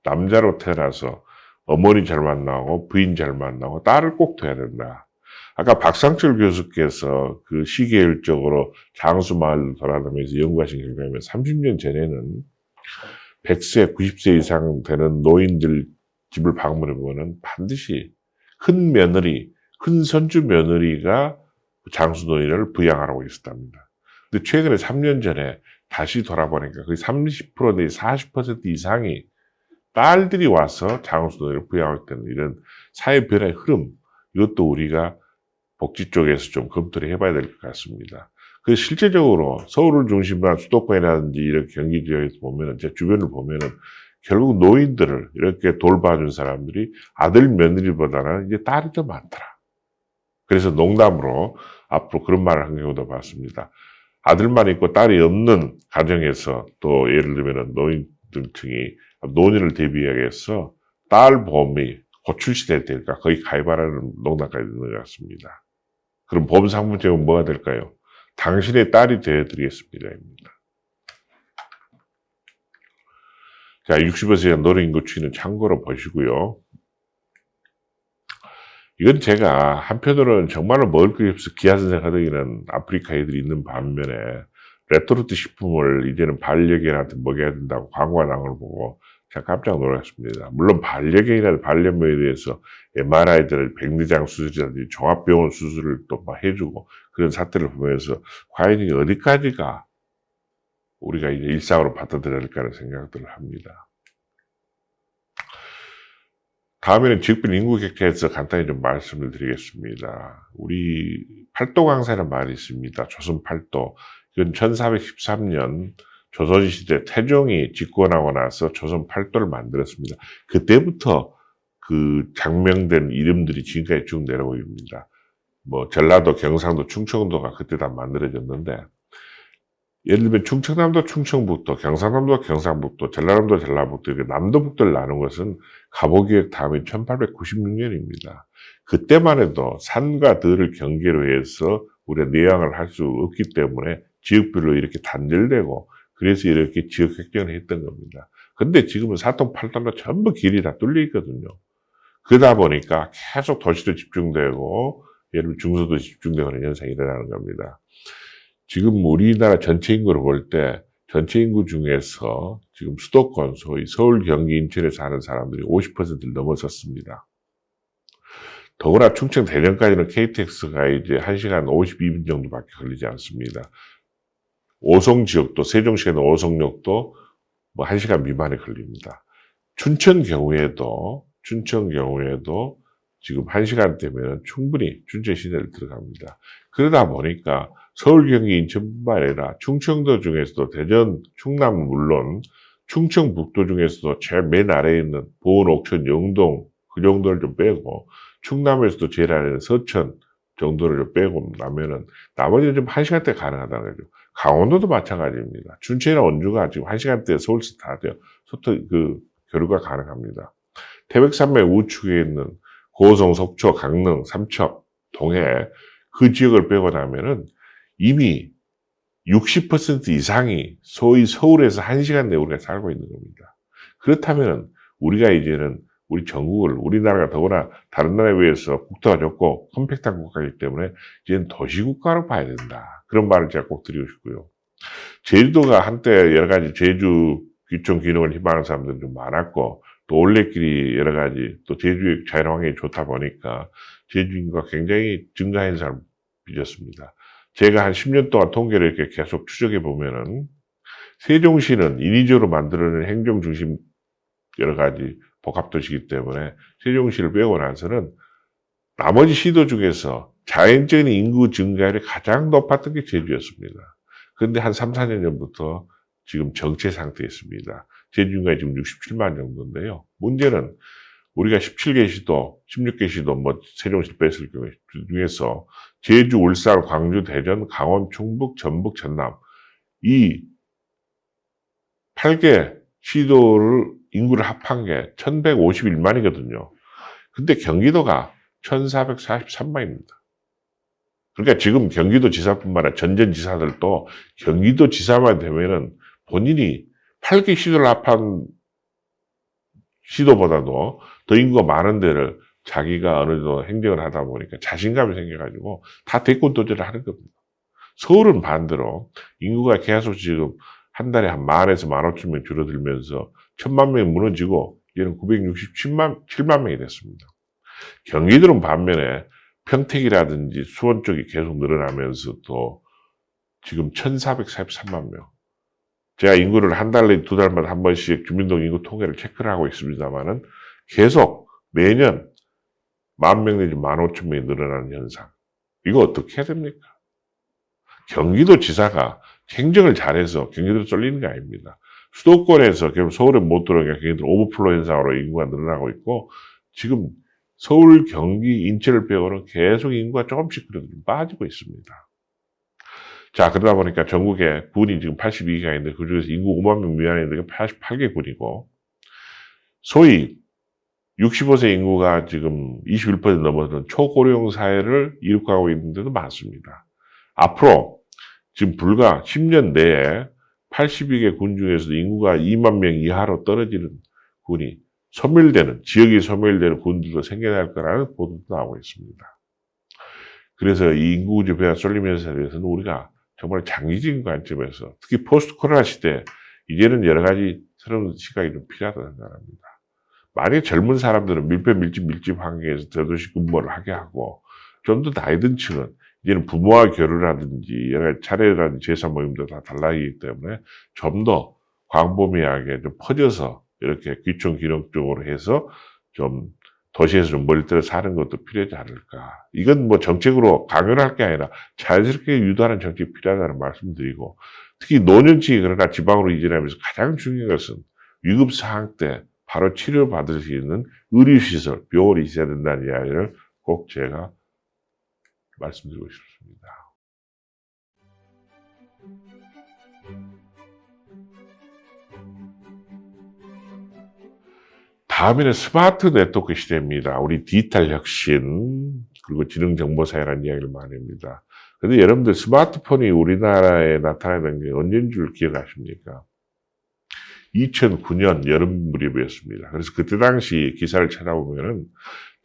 남자로 태어나서 어머니 잘 만나고 부인 잘 만나고 딸을 꼭 둬야 된다. 아까 박상철 교수께서 그 시계율적으로 장수마을을 돌아다니면서 연구하신 결과에 의하면 30년 전에는 100세, 90세 이상 되는 노인들 집을 방문해 보면 반드시 큰 며느리, 큰 손주 며느리가 장수 노인을 부양하라고 있었답니다. 근데 최근에 3년 전에 다시 돌아보니까 거의 30% 내지 40% 이상이 딸들이 와서 장수 노인을 부양할 때는 이런 사회 변화의 흐름, 이것도 우리가 복지 쪽에서 좀 검토를 해봐야 될 것 같습니다. 그 실제적으로 서울을 중심으로 한 수도권이라든지 이런 경기 지역에서 보면은, 제 주변을 보면은 결국 노인들을 이렇게 돌봐준 사람들이 아들 며느리보다는 이제 딸이 더 많더라. 그래서 농담으로 앞으로 그런 말을 한 경우도 봤습니다. 아들만 있고 딸이 없는 가정에서 또 예를 들면 노인층이 노년을 대비하기 위해서 딸 보험이 곧 출시될 때니까 거의 가입하라는 농담까지 있는 것 같습니다. 그럼 보험 상품제는 뭐가 될까요? 당신의 딸이 되어드리겠습니다. 입니다. 자, 60에서 이상 노령인구 추이는 참고로 보시고요. 이건 제가 한편으로는 정말로 먹을 게 없어 기아선생 하더기는 아프리카 애들이 있는 반면에 레토르트 식품을 이제는 반려견한테 먹여야 된다고 광고가 나온 걸 보고 제가 깜짝 놀랐습니다. 물론 반려견이나 반려묘에 대해서 MRI들을 백내장 수술이라든지 종합병원 수술을 또 막 해주고 그런 사태를 보면서 과연 이게 어디까지가 우리가 이제 일상으로 받아들여야 할까 하는 생각들을 합니다. 다음에는 지역별 인구 격차에서 간단히 좀 말씀을 드리겠습니다. 우리 팔도강사라는 말이 있습니다. 조선 팔도. 이건 1413년 조선시대 태종이 집권하고 나서 조선 팔도를 만들었습니다. 그때부터 그 장명된 이름들이 지금까지 쭉 내려오고 있습니다. 뭐 전라도, 경상도, 충청도가 그때 다 만들어졌는데 예를 들면 충청남도, 충청북도, 경상남도, 경상북도, 전라남도, 전라북도 이렇게 남도북도를 나눈 것은 갑오개혁 다음인 1896년입니다. 그때만 해도 산과 들을 경계로 해서 우리가 내양을 할 수 없기 때문에 지역별로 이렇게 단절되고 그래서 이렇게 지역 획정을 했던 겁니다. 근데 지금은 사통팔달로 전부 길이 다 뚫려 있거든요. 그러다 보니까 계속 도시도 집중되고 예를 들면 중소도 집중되고 하는 현상이 일어나는 겁니다. 지금 우리나라 전체 인구를 볼 때 전체 인구 중에서 지금 수도권, 소위 서울, 경기, 인천에 사는 사람들이 50%를 넘어섰습니다. 더구나 충청, 대전까지는 KTX가 이제 1시간 52분 정도밖에 걸리지 않습니다. 오송 지역도, 세종시에는 오송역도 뭐 1시간 미만에 걸립니다. 춘천 경우에도 지금 1시간대면 충분히 춘천 시내를 들어갑니다. 그러다 보니까 서울, 경기, 인천뿐만 아니라 충청도 중에서도 대전, 충남은 물론 충청북도 중에서도 제일 맨 아래에 있는 보은, 옥천, 영동 그 정도를 좀 빼고 충남에서도 제일 아래는 서천 정도를 좀 빼고 나면은 나머지는 좀 1시간대 가능하다는 거죠. 강원도도 마찬가지입니다. 춘천이나 원주가 지금 1시간대 서울서 다 돼요. 교류가 가능합니다. 태백산맥 우측에 있는 고성, 속초, 강릉, 삼척, 동해 그 지역을 빼고 나면은 이미 60% 이상이 소위 서울에서 1시간 내에 우리가 살고 있는 겁니다. 그렇다면 우리가 이제는 우리 전국을, 우리나라가 더구나 다른 나라에 비해서 국토가 좁고 컴팩트한 국가이기 때문에 이제는 도시국가로 봐야 된다. 그런 말을 제가 꼭 드리고 싶고요. 제주도가 한때 여러 가지 제주 귀촌 기능을 희망하는 사람들이 좀 많았고, 또 올레길이 여러 가지, 또 제주의 자연환경이 좋다 보니까 제주 인구가 굉장히 증가한 사람 빚었습니다. 제가 한 10년 동안 통계를 이렇게 계속 추적해 보면은 세종시는 인위적으로 만들어낸 행정 중심 여러 가지 복합도시이기 때문에 세종시를 빼고 나서는 나머지 시도 중에서 자연적인 인구 증가율이 가장 높았던 게 제주였습니다. 그런데 한 3, 4년 전부터 지금 정체 상태에 있습니다. 제주 인구가 지금 67만 정도인데요. 문제는 우리가 17개 시도, 16개 시도, 세종시 뺐을 경우에 중에서 제주, 울산, 광주, 대전, 강원, 충북, 전북, 전남 이 8개 시도를 인구를 합한 게 1151만이거든요. 근데 경기도가 1443만입니다. 그러니까 지금 경기도지사뿐만 아니라 전전지사들도 경기도지사만 되면은 본인이 8개 시도를 합한 시도보다도 더 인구가 많은 데를 자기가 어느 정도 행정을 하다 보니까 자신감이 생겨가지고 다 대권 도전을 하는 겁니다. 서울은 반대로 인구가 계속 지금 한 달에 한 10,000에서 15,000명 줄어들면서 1,000만 명이 무너지고 이제는 967만 명이 됐습니다. 경기도는 반면에 평택이라든지 수원 쪽이 계속 늘어나면서 또 지금 1,443만 명. 제가 인구를 한 달에 두 달마다 한 번씩 주민등 인구 통계를 체크를 하고 있습니다만은 계속 매년 10,000명 내지 15,000명이 늘어나는 현상. 이거 어떻게 해야 됩니까? 경기도지사가 행정을 잘해서 경기도로 쏠리는 게 아닙니다. 수도권에서 결국 서울에 못 들어오니까 경기도 오버플로 현상으로 인구가 늘어나고 있고 지금 서울, 경기, 인천을 빼고는 계속 인구가 조금씩 그래도 좀 빠지고 있습니다. 자, 그러다 보니까 전국에 군이 지금 82개가 있는데 그중에서 인구 5만 명 미만에 있는 게 88개 군이고 소위 65세 인구가 지금 21% 넘어서는 초고령 사회를 이룩하고 있는 데도 많습니다. 앞으로 지금 불과 10년 내에 82개 군 중에서도 인구가 2만 명 이하로 떨어지는 군이 소멸되는, 지역이 소멸되는 군들도 생겨날 거라는 보도도 나오고 있습니다. 그래서 이 인구구조 변화 쏠리면서 대해서는 우리가 정말 장기적인 관점에서 특히 포스트 코로나 시대 이제는 여러 가지 새로운 시각이 좀 필요하다고 생각합니다. 만약에 젊은 사람들은 밀집 환경에서 대도시 근무를 하게 하고 좀 더 나이 든 층은 이제는 부모와 결혼하든지 여러 가지 차례라든지 제사 모임도 다 달라지기 때문에 좀 더 광범위하게 좀 퍼져서 이렇게 귀촌 기능적으로 해서 좀 도시에서 좀 멀리 떨어져 사는 것도 필요하지 않을까. 이건 정책으로 강요할 게 아니라 자연스럽게 유도하는 정책이 필요하다는 말씀드리고 특히 노년층이 그러나 지방으로 이전하면서 가장 중요한 것은 위급 상황 때 바로 치료받을 수 있는 의료시설, 병원이 있어야 된다는 이야기를 꼭 제가 말씀드리고 싶습니다. 다음에는 스마트 네트워크 시대입니다. 우리 디지털 혁신, 그리고 지능정보사회라는 이야기를 많이 합니다. 그런데 여러분들 스마트폰이 우리나라에 나타나는 게 언제인 줄 기억하십니까? 2009년 여름 무렵이었습니다. 그래서 그때 당시 기사를 찾아보면은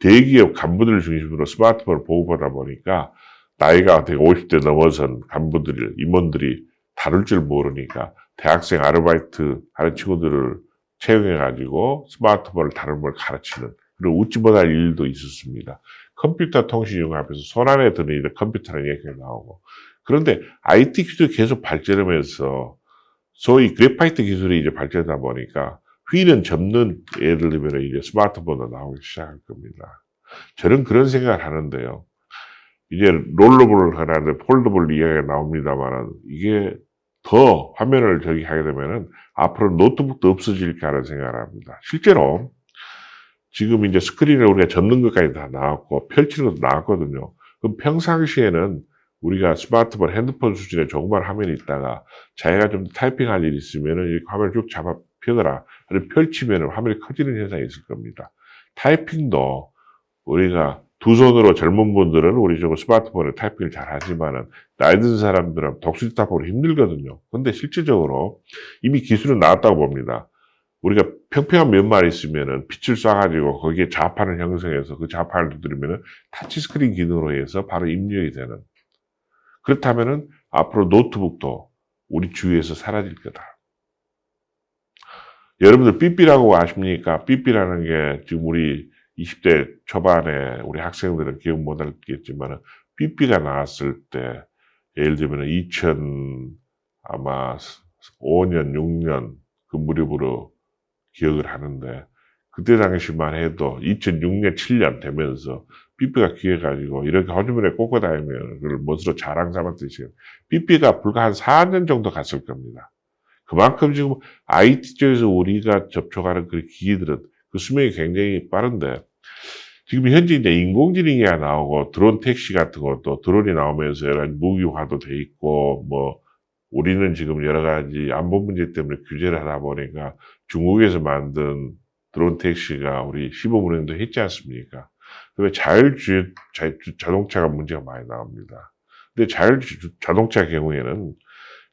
대기업 간부들 중심으로 스마트폰을 보급하다 보니까 나이가 되게 50대 넘어선 간부들, 임원들이 다룰 줄 모르니까 대학생 아르바이트 하는 친구들을 채용해가지고 스마트폰을 다루는 걸 가르치는 그리고 웃지 못할 일도 있었습니다. 컴퓨터 통신 융합에서 손안에 드는 이제 컴퓨터라는 얘기가 나오고 그런데 IT 기술이 계속 발전하면서 소위 그래파이트 기술이 이제 발전하다 보니까 휘는 접는 예를 들면 이제 스마트폰도 나오기 시작할 겁니다. 저는 그런 생각을 하는데요. 이제 롤러블을 하는데 폴더블 이야기가 나옵니다만 이게 더 화면을 저기 하게 되면은 앞으로 노트북도 없어질까 하는 생각을 합니다. 실제로 지금 이제 스크린을 우리가 접는 것까지 다 나왔고 펼치는 것도 나왔거든요. 그럼 평상시에는 우리가 스마트폰, 핸드폰 수준의 조그만 화면이 있다가 자기가 좀 타이핑할 일이 있으면은 이렇게 화면을 쭉 잡아 펴거나 펼치면은 화면이 커지는 현상이 있을 겁니다. 타이핑도 우리가 두 손으로 젊은 분들은 우리 좀 스마트폰에 타이핑을 잘 하지만은 나이 든 사람들은 독수리 타법으로 힘들거든요. 근데 실질적으로 이미 기술은 나왔다고 봅니다. 우리가 평평한 면만 있으면은 빛을 쏴가지고 거기에 자판을 형성해서 그 자판을 두드리면은 타치스크린 기능으로 해서 바로 입력이 되는. 그렇다면은 앞으로 노트북도 우리 주위에서 사라질 거다. 여러분들 삐삐라고 아십니까? 삐삐라는 게 지금 우리 20대 초반에 우리 학생들은 기억 못 하겠지만 삐삐가 나왔을 때 예를 들면 2000 아마 5년, 6년 그 무렵으로 기억을 하는데 그때 당시만 해도 2006년, 7년 되면서 삐삐가 귀해가지고 이렇게 허주머니에 꽂고 다니면 그걸 멋으로 자랑 삼았듯이 삐삐가 불과 한 4년 정도 갔을 겁니다. 그만큼 지금 IT 쪽에서 우리가 접촉하는 그 기기들은 그 수명이 굉장히 빠른데 지금 현재 이제 인공지능이 나오고 드론 택시 같은 것도 드론이 나오면서 여러 가지 무기화도 돼 있고 뭐 우리는 지금 여러 가지 안보 문제 때문에 규제를 하다 보니까 중국에서 만든 드론 택시가 우리 시범 운행도 했지 않습니까? 그다음에 자동차가 문제가 많이 나옵니다. 근데 자동차 경우에는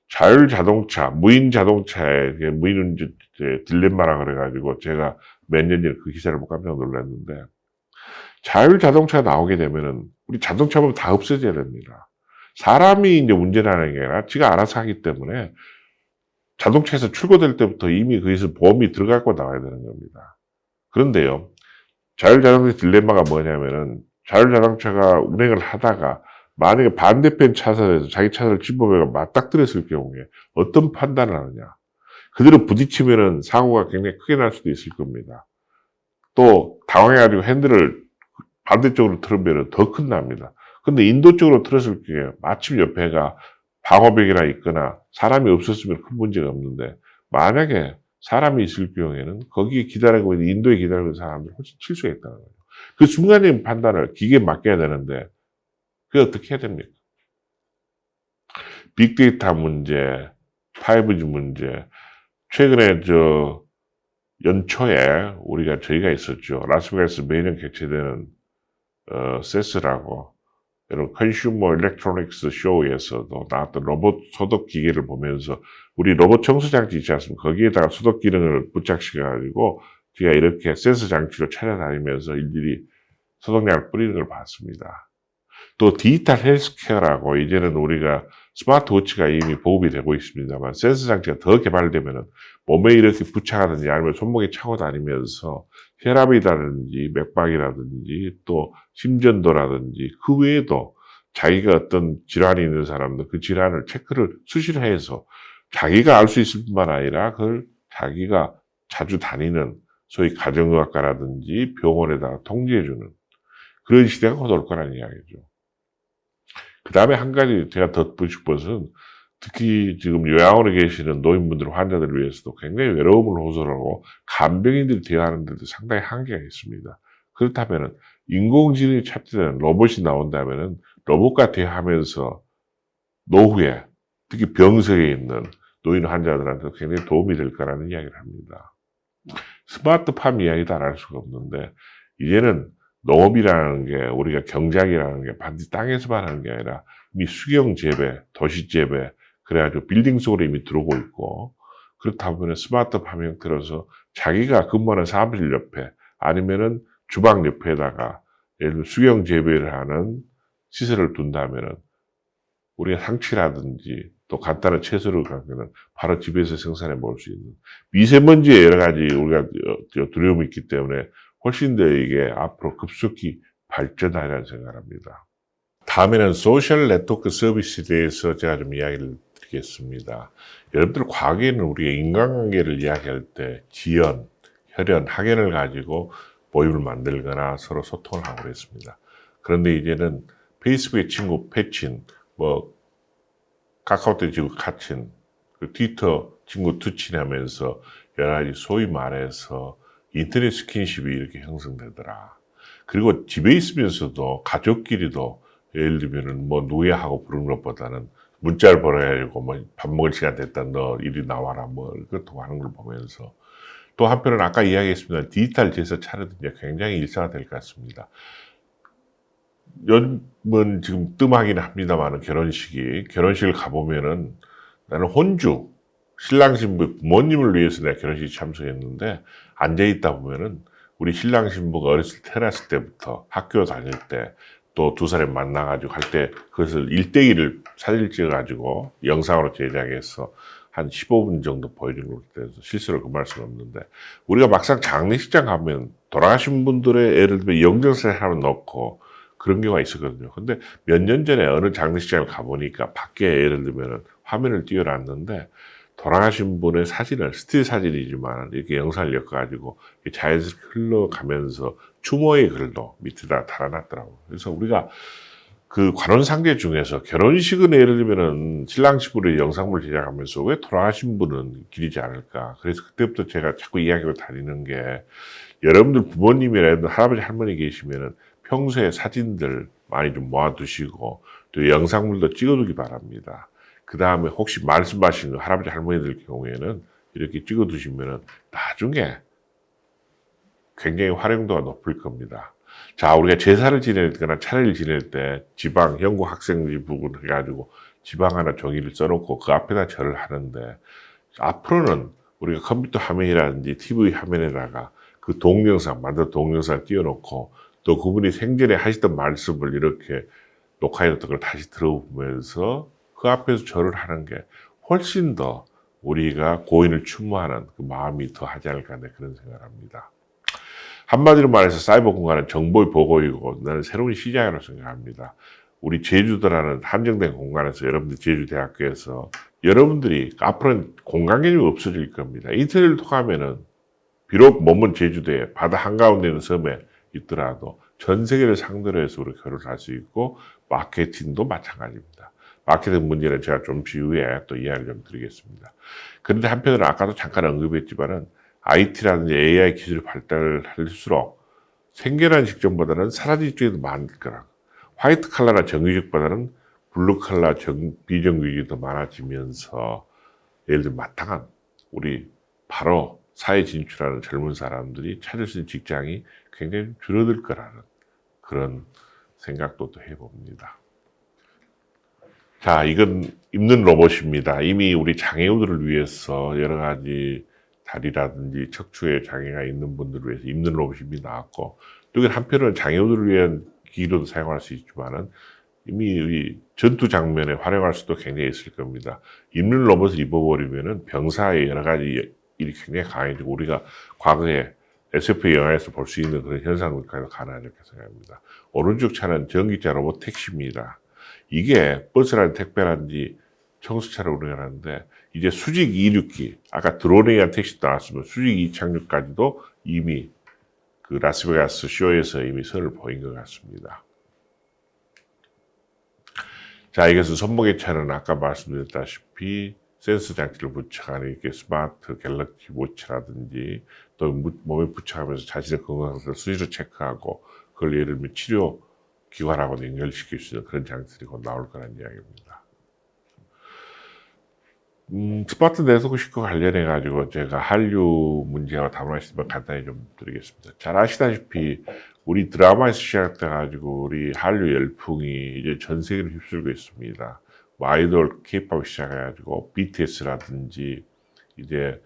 자율자동차, 무인 자동차에 무인 딜레마라 그래가지고 제가 몇 년 전에 그 기사를 보고 깜짝 놀랐는데 자율자동차가 나오게 되면은 우리 자동차 보면 다 없어져야 됩니다. 사람이 이제 운전하는 게 아니라 지가 알아서 하기 때문에 자동차에서 출고될 때부터 이미 거기서 보험이 들어가고 나와야 되는 겁니다. 그런데요, 자율자동차 딜레마가 뭐냐면은 자율자동차가 운행을 하다가 만약에 반대편 차선에서 자기 차선을 침범해가 맞닥뜨렸을 경우에 어떤 판단을 하느냐. 그대로 부딪히면은 사고가 굉장히 크게 날 수도 있을 겁니다. 또 당황해가지고 핸들을 반대쪽으로 틀으면 더 큰답니다. 근데 인도 쪽으로 틀었을 경우에 마침 옆에가 방어벽이나 있거나 사람이 없었으면 큰 문제가 없는데 만약에 사람이 있을 경우에는 거기에 기다리고 있는 인도에 기다리고 있는 사람들 훨씬 칠 수가 있다는 거예요. 그 순간적인 판단을 기계에 맡겨야 되는데 그게 어떻게 해야 됩니까? 빅데이터 문제, 5G 문제, 최근에 연초에 저희가 있었죠. 라스베가스 매년 개최되는 세스라고 이런 컨슈머 일렉트로닉스 쇼에서도 나왔던 로봇 소독 기계를 보면서 우리 로봇 청소 장치 있지 않습니까? 거기에다가 소독 기능을 부착시켜가지고 제가 이렇게 센서 장치로 찾아다니면서 일일이 소독약을 뿌리는 걸 봤습니다. 또 디지털 헬스케어라고 이제는 우리가 스마트워치가 이미 보급이 되고 있습니다만 센서 장치가 더 개발되면은 몸에 이렇게 부착하든지 아니면 손목에 차고 다니면서 혈압이라든지 맥박이라든지 또 심전도라든지 그 외에도 자기가 어떤 질환이 있는 사람들 그 질환을 체크를 수시로 해서 자기가 알 수 있을 뿐만 아니라 그걸 자기가 자주 다니는 소위 가정의학과라든지 병원에다가 통지해주는 그런 시대가 곧 올 거라는 이야기죠. 그 다음에 한 가지 제가 덧붙이고 싶은 것은 특히 지금 요양원에 계시는 노인분들, 환자들을 위해서도 굉장히 외로움을 호소하고 간병인들이 대하는 데도 상당히 한계가 있습니다. 그렇다면 인공지능이 탑재되는 로봇이 나온다면 로봇과 대화하면서 노후에 특히 병석에 있는 노인 환자들한테 굉장히 도움이 될 거라는 이야기를 합니다. 스마트팜 이야기도 안 할 수가 없는데 이제는 농업이라는 게 우리가 경작이라는 게 반드시 땅에서만 하는 게 아니라 이미 수경 재배, 도시 재배 그래가지고 빌딩 속으로 이미 들어오고 있고 그렇다 보면 스마트팜 형태로서 자기가 근무하는 사무실 옆에 아니면은 주방 옆에다가 예를 들어 수경 재배를 하는 시설을 둔다면은 우리가 상치라든지 또 간단한 채소를 가면은 바로 집에서 생산해 먹을 수 있는 미세먼지에 여러 가지 우리가 두려움이 있기 때문에 훨씬 더 이게 앞으로 급속히 발전하리라는 생각을 합니다. 다음에는 소셜 네트워크 서비스에 대해서 제가 좀 이야기를 드리겠습니다. 여러분들 과거에는 우리가 인간관계를 이야기할 때 지연, 혈연, 학연을 가지고 모임을 만들거나 서로 소통을 하고 그랬습니다. 그런데 이제는 페이스북의 친구 패친, 카카오톡 친구 카친, 트위터 친구 투친 하면서 여러 가지 소위 말해서 인터넷 스킨십이 이렇게 형성되더라. 그리고 집에 있으면서도 가족끼리도 예를 들면은 누구야 하고 부르는 것보다는 문자를 보내가지고 밥 먹을 시간 됐다 너 이리 나와라 이것도 하는 걸 보면서 또 한편은 아까 이야기했습니다. 디지털 제서 차려도 이제 굉장히 일상화될 것 같습니다. 요즘은 지금 뜸하긴 합니다만 결혼식을 가보면은 나는 혼주 신랑 신부 부모님을 위해서 내가 결혼식 참석했는데 앉아있다 보면은 우리 신랑 신부가 어렸을 때 태어났을 때부터 학교 다닐 때 또 두 사람 만나가지고 할 때 그것을 1:1을 사진을 찍어가지고 영상으로 제작해서 한 15분 정도 보여주는 것에 대해서 실수를 금할 수는 없는데, 우리가 막상 장례식장 가면 돌아가신 분들의 예를 들면 영정사진 하나 넣고 그런 경우가 있었거든요. 근데 몇 년 전에 어느 장례식장을 가보니까 밖에 예를 들면 화면을 띄워놨는데 돌아가신 분의 사진을 스틸 사진이지만 이렇게 영상을 엮어가지고 자연스럽게 흘러가면서 추모의 글도 밑에다 달아놨더라고요. 그래서 우리가 그 관혼상제 중에서 결혼식은 예를 들면은 신랑 신부의 영상물 제작하면서 왜 돌아가신 분은 기리지 않을까. 그래서 그때부터 제가 자꾸 이야기를 다니는 게, 여러분들 부모님이라든 할아버지 할머니 계시면은 평소에 사진들 많이 좀 모아두시고 또 영상물도 찍어두기 바랍니다. 그 다음에 혹시 말씀하신 할아버지 할머니들 경우에는 이렇게 찍어두시면은 나중에 굉장히 활용도가 높을 겁니다. 자, 우리가 제사를 지낼 때나 차례를 지낼 때 지방, 영국 학생들이 부분 해가지고 지방 하나 종이를 써놓고 그 앞에다 절을 하는데, 앞으로는 우리가 컴퓨터 화면이라든지 TV 화면에다가 그 동영상, 만든 동영상 띄워놓고 또 그분이 생전에 하시던 말씀을 이렇게 녹화해뒀던 걸 다시 들어보면서 그 앞에서 절을 하는 게 훨씬 더 우리가 고인을 추모하는 그 마음이 더 하지 않을까, 네, 그런 생각을 합니다. 한마디로 말해서 사이버 공간은 정보의 보고이고 나는 새로운 시장이라고 생각합니다. 우리 제주도라는 한정된 공간에서, 여러분들 제주대학교에서 여러분들이 앞으로는 공간 개념이 없어질 겁니다. 인터넷을 통하면은 비록 몸은 제주도에 바다 한가운데 있는 섬에 있더라도 전 세계를 상대로 해서 우리 교류를 할 수 있고, 마케팅도 마찬가지입니다. 마케팅 문제는 제가 좀 이후에 또 이야기를 좀 드리겠습니다. 그런데 한편으로 아까도 잠깐 언급했지만은 IT라든지 AI 기술이 발달할수록 생겨난 직종보다는 사라질 직종이 더 많을 거라. 화이트 칼라나 정규직보다는 블루 칼라 비정규직이 더 많아지면서 예를 들어 마땅한 우리 바로 사회 진출하는 젊은 사람들이 찾을 수 있는 직장이 굉장히 줄어들 거라는 그런 생각도 또 해봅니다. 자, 이건 입는 로봇입니다. 이미 우리 장애우들을 위해서 여러 가지 다리라든지 척추에 장애가 있는 분들을 위해서 입는 로봇이 이미 나왔고, 또 이건 한편으로는 장애우들을 위한 기기로도 사용할 수 있지만은 이미 이 전투 장면에 활용할 수도 굉장히 있을 겁니다. 입는 로봇을 입어버리면은 병사의 여러 가지 일이 굉장히 강해지고 우리가 과거에 SF 영화에서 볼 수 있는 그런 현상들까지도 가능하지 않게 생각합니다. 오른쪽 차는 전기차 로봇 택시입니다. 이게 버스라든지 택배라든지 청소차를 운행하는데, 이제 수직 이륙기, 아까 드론에 의한 택시도 나왔으면 수직 이착륙까지도 이미 그 라스베가스 쇼에서 이미 선을 보인 것 같습니다. 자, 이것은 손목의 차는 아까 말씀드렸다시피 센서 장치를 부착하는 이렇게 스마트 갤럭시 워치라든지 또 몸에 부착하면서 자신의 건강 상태를 수시로 체크하고 그걸 예를 들면 치료 기관하고 연결시킬 수 있는 그런 장치들이 곧 나올 거라는 이야기입니다. 스마트 네트워크와 관련해가지고 제가 한류 문제와 담론했으면 간단히 좀 드리겠습니다. 잘 아시다시피 우리 드라마에서 시작돼가지고 우리 한류 열풍이 이제 전 세계를 휩쓸고 있습니다. 아이돌 케이팝이 시작해가지고 BTS라든지 이제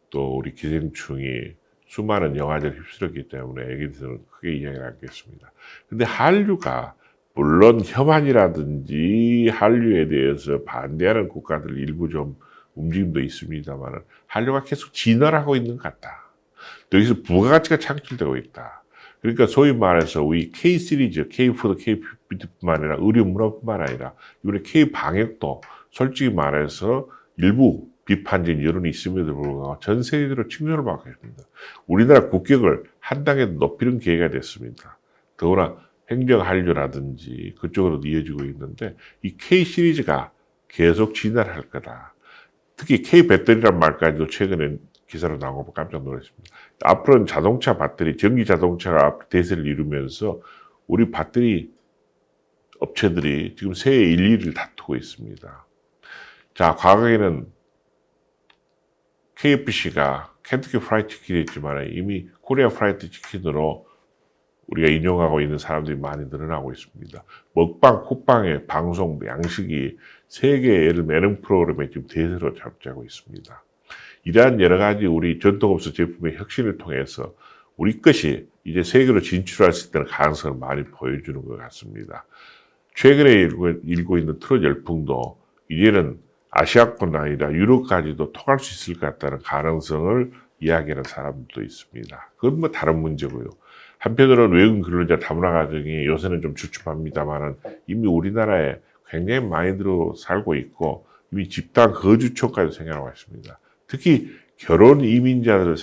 또 우리 기생충이 수많은 영화제를 휩쓸었기 때문에 여기에 대해서는 크게 이야기를 하겠습니다. 근데 한류가 물론 혐한이라든지 한류에 대해서 반대하는 국가들 일부 좀 움직임도 있습니다만 한류가 계속 진화하고 있는 것 같다. 여기서 부가가치가 창출되고 있다. 그러니까 소위 말해서 우리 K-시리즈, K-푸드, K-뷰티뿐만 아니라 의류 문화뿐만 아니라 이번에 K-방역도 솔직히 말해서 일부 비판적인 여론이 있음에도 불구하고 전 세계적으로 칭찬을 받고 있습니다. 우리나라 국격을 한 단계 높이는 기회가 됐습니다. 더구나 행정 한류라든지 그쪽으로 이어지고 있는데 이 K-시리즈가 계속 진화를 할 거다. 특히 K-배터리란 말까지도 최근에 기사로 나오고 깜짝 놀랐습니다. 앞으로는 자동차 배터리, 전기 자동차가 대세를 이루면서 우리 배터리 업체들이 지금 세계 1, 2위를 다투고 있습니다. 자, 과거에는 KFC가 켄터키 프라이드 치킨이 있지만 이미 코리아 프라이드 치킨으로 우리가 인용하고 있는 사람들이 많이 늘어나고 있습니다. 먹방, 쿡방의 방송, 양식이 세계 예를 예능 프로그램에 지금 대세로 잡자고 있습니다. 이러한 여러 가지 우리 전통업소 제품의 혁신을 통해서 우리 것이 이제 세계로 진출할 수 있다는 가능성을 많이 보여주는 것 같습니다. 최근에 일고 있는 트롯 열풍도 이제는 아시아뿐 아니라 유럽까지도 통할 수 있을 것 같다는 가능성을 이야기하는 사람도 있습니다. 그건 뭐 다른 문제고요. 한편으로는 외국인 근로자 다문화 가정이 요새는 좀 주춤합니다만은 이미 우리나라에 굉장히 많이 들어 살고 있고 이미 집단 거주처까지 생겨나고 있습니다. 특히 결혼 이민자들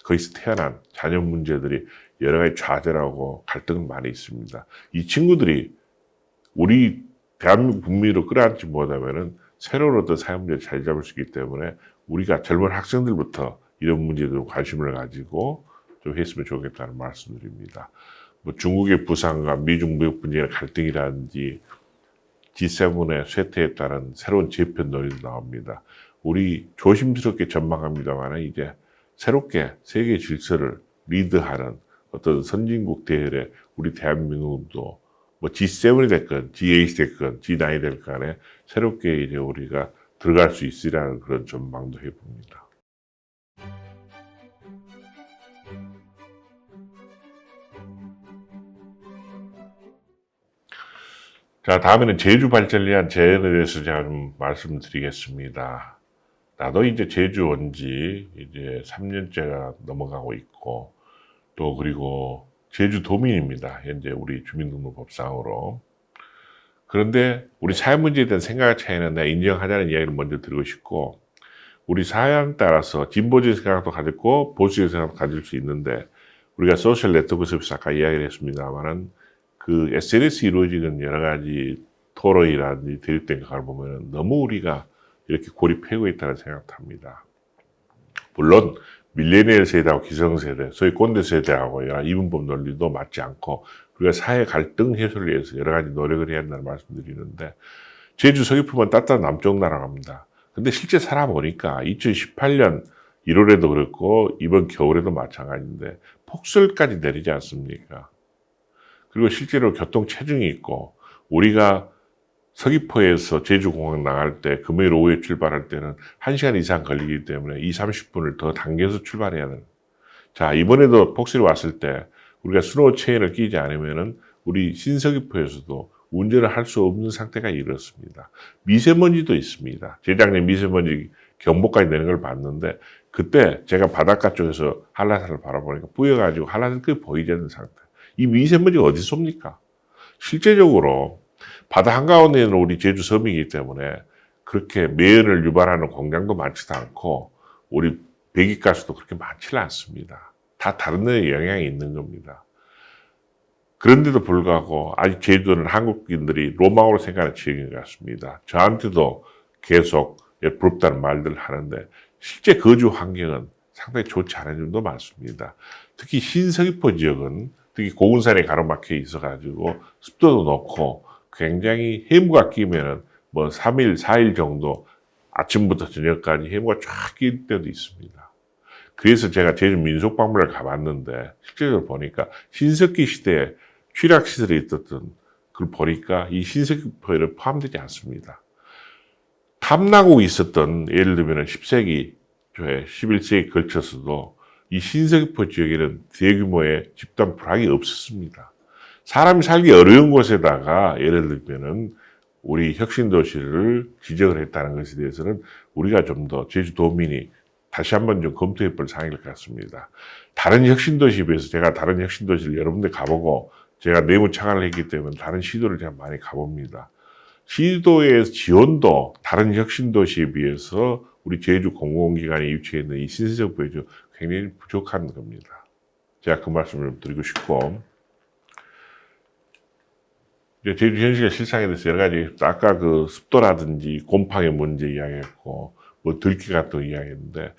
거기서 태어난 자녀 문제들이 여러 가지 좌절하고 갈등은 많이 있습니다. 이 친구들이 우리 대한민국 국민으로 끌어안지 못하면은 새로운 어떤 사회 문제를 자리 잡을 수 있기 때문에 우리가 젊은 학생들부터 이런 문제에 관심을 가지고 좀 했으면 좋겠다는 말씀드립니다. 뭐 중국의 부상과 미중 무역 분쟁의 갈등이라든지 G7의 쇠퇴에 따른 새로운 재편 논의도 나옵니다. 우리 조심스럽게 전망합니다만 이제 새롭게 세계 질서를 리드하는 어떤 선진국 대열에 우리 대한민국도 뭐 G7이 됐건 G8이 됐건 G9이 됐건 간에 새롭게 이제 우리가 들어갈 수 있으라는 그런 전망도 해봅니다. 자, 다음에는 제주 발전을 위한 제안에 대해서 제가 좀 말씀드리겠습니다. 나도 이제 제주 온 지 이제 3년째가 넘어가고 있고, 또 그리고 제주 도민입니다. 현재 우리 주민등록법상으로. 그런데 우리 사회 문제에 대한 생각 차이는 내가 인정하자는 이야기를 먼저 드리고 싶고, 우리 사회에 따라서 진보적인 생각도 가졌고 보수적인 생각도 가질 수 있는데, 우리가 소셜 네트워크에서 아까 이야기를 했습니다만은 그 SNS 이루어지는 여러 가지 토론이라든지 대립된 것을 보면 너무 우리가 이렇게 고립하고 있다는 생각도 합니다. 물론 밀레니얼 세대하고 기성세대, 소위 꼰대 세대하고 이분법 논리도 맞지 않고 우리가 사회 갈등 해소를 위해서 여러 가지 노력을 해야 한다는 말씀드리는데, 제주 서귀포만 따뜻한 남쪽 나라갑니다. 근데 실제 살아보니까 2018년 1월에도 그렇고 이번 겨울에도 마찬가지인데 폭설까지 내리지 않습니까? 그리고 실제로 교통 체증이 있고, 우리가 서귀포에서 제주공항 나갈 때 금요일 오후에 출발할 때는 1시간 이상 걸리기 때문에 30분을 더 당겨서 출발해야 되는. 자, 이번에도 폭설이 왔을 때 우리가 스노우 체인을 끼지 않으면은 우리 신서귀포에서도 운전을 할 수 없는 상태가 이렇습니다. 미세먼지도 있습니다. 재작년 미세먼지 경보까지 내는 걸 봤는데, 그때 제가 바닷가 쪽에서 한라산을 바라보니까 뿌여가지고 한라산이 거의 보이지 않는 상태. 이 미세먼지가 어디서 옵니까? 실제적으로 바다 한가운데 있는 우리 제주 섬이기 때문에 그렇게 매연을 유발하는 공장도 많지도 않고 우리 배기가스도 그렇게 많지는 않습니다. 다 다른 데에 영향이 있는 겁니다. 그런데도 불구하고 아직 제주도는 한국인들이 로망으로 생각하는 지역인 것 같습니다. 저한테도 계속 부럽다는 말들을 하는데 실제 거주 환경은 상당히 좋지 않은 점도 많습니다. 특히 신서귀포 지역은 특히 고군산에 가로막혀 있어가지고 습도도 높고 굉장히 해무가 끼면은 뭐 3일, 4일 정도 아침부터 저녁까지 해무가 쫙 낄 때도 있습니다. 그래서 제가 제주 민속박물을 가봤는데 실제로 보니까 신석기 시대에 취락시설이 있었던 그걸 보니까 이 신석기포에는 포함되지 않습니다. 탐나국이 있었던 예를 들면 10세기 초에 11세기 걸쳐서도 이 신서귀포 지역에는 대규모의 집단 불황이 없었습니다. 사람이 살기 어려운 곳에다가 예를 들면은 우리 혁신도시를 지정을 했다는 것에 대해서는 우리가 좀 더 제주도민이 다시 한번 좀 검토해 볼 사항일 것 같습니다. 다른 혁신도시에 비해서 제가 다른 혁신도시를 여러 군데 가보고 제가 내무 창안을 했기 때문에 다른 시도를 제가 많이 가봅니다. 시도의 지원도 다른 혁신도시에 비해서 우리 제주 공공기관에 위치해 있는 이 신서귀포에 굉장히 부족한 겁니다. 제가 그 말씀을 드리고 싶고, 이제 제주 현실의 실상에 대해서 여러 가지, 아까 그 습도라든지 곰팡이 문제 이야기했고, 뭐 들기 같은 거 이야기했는데,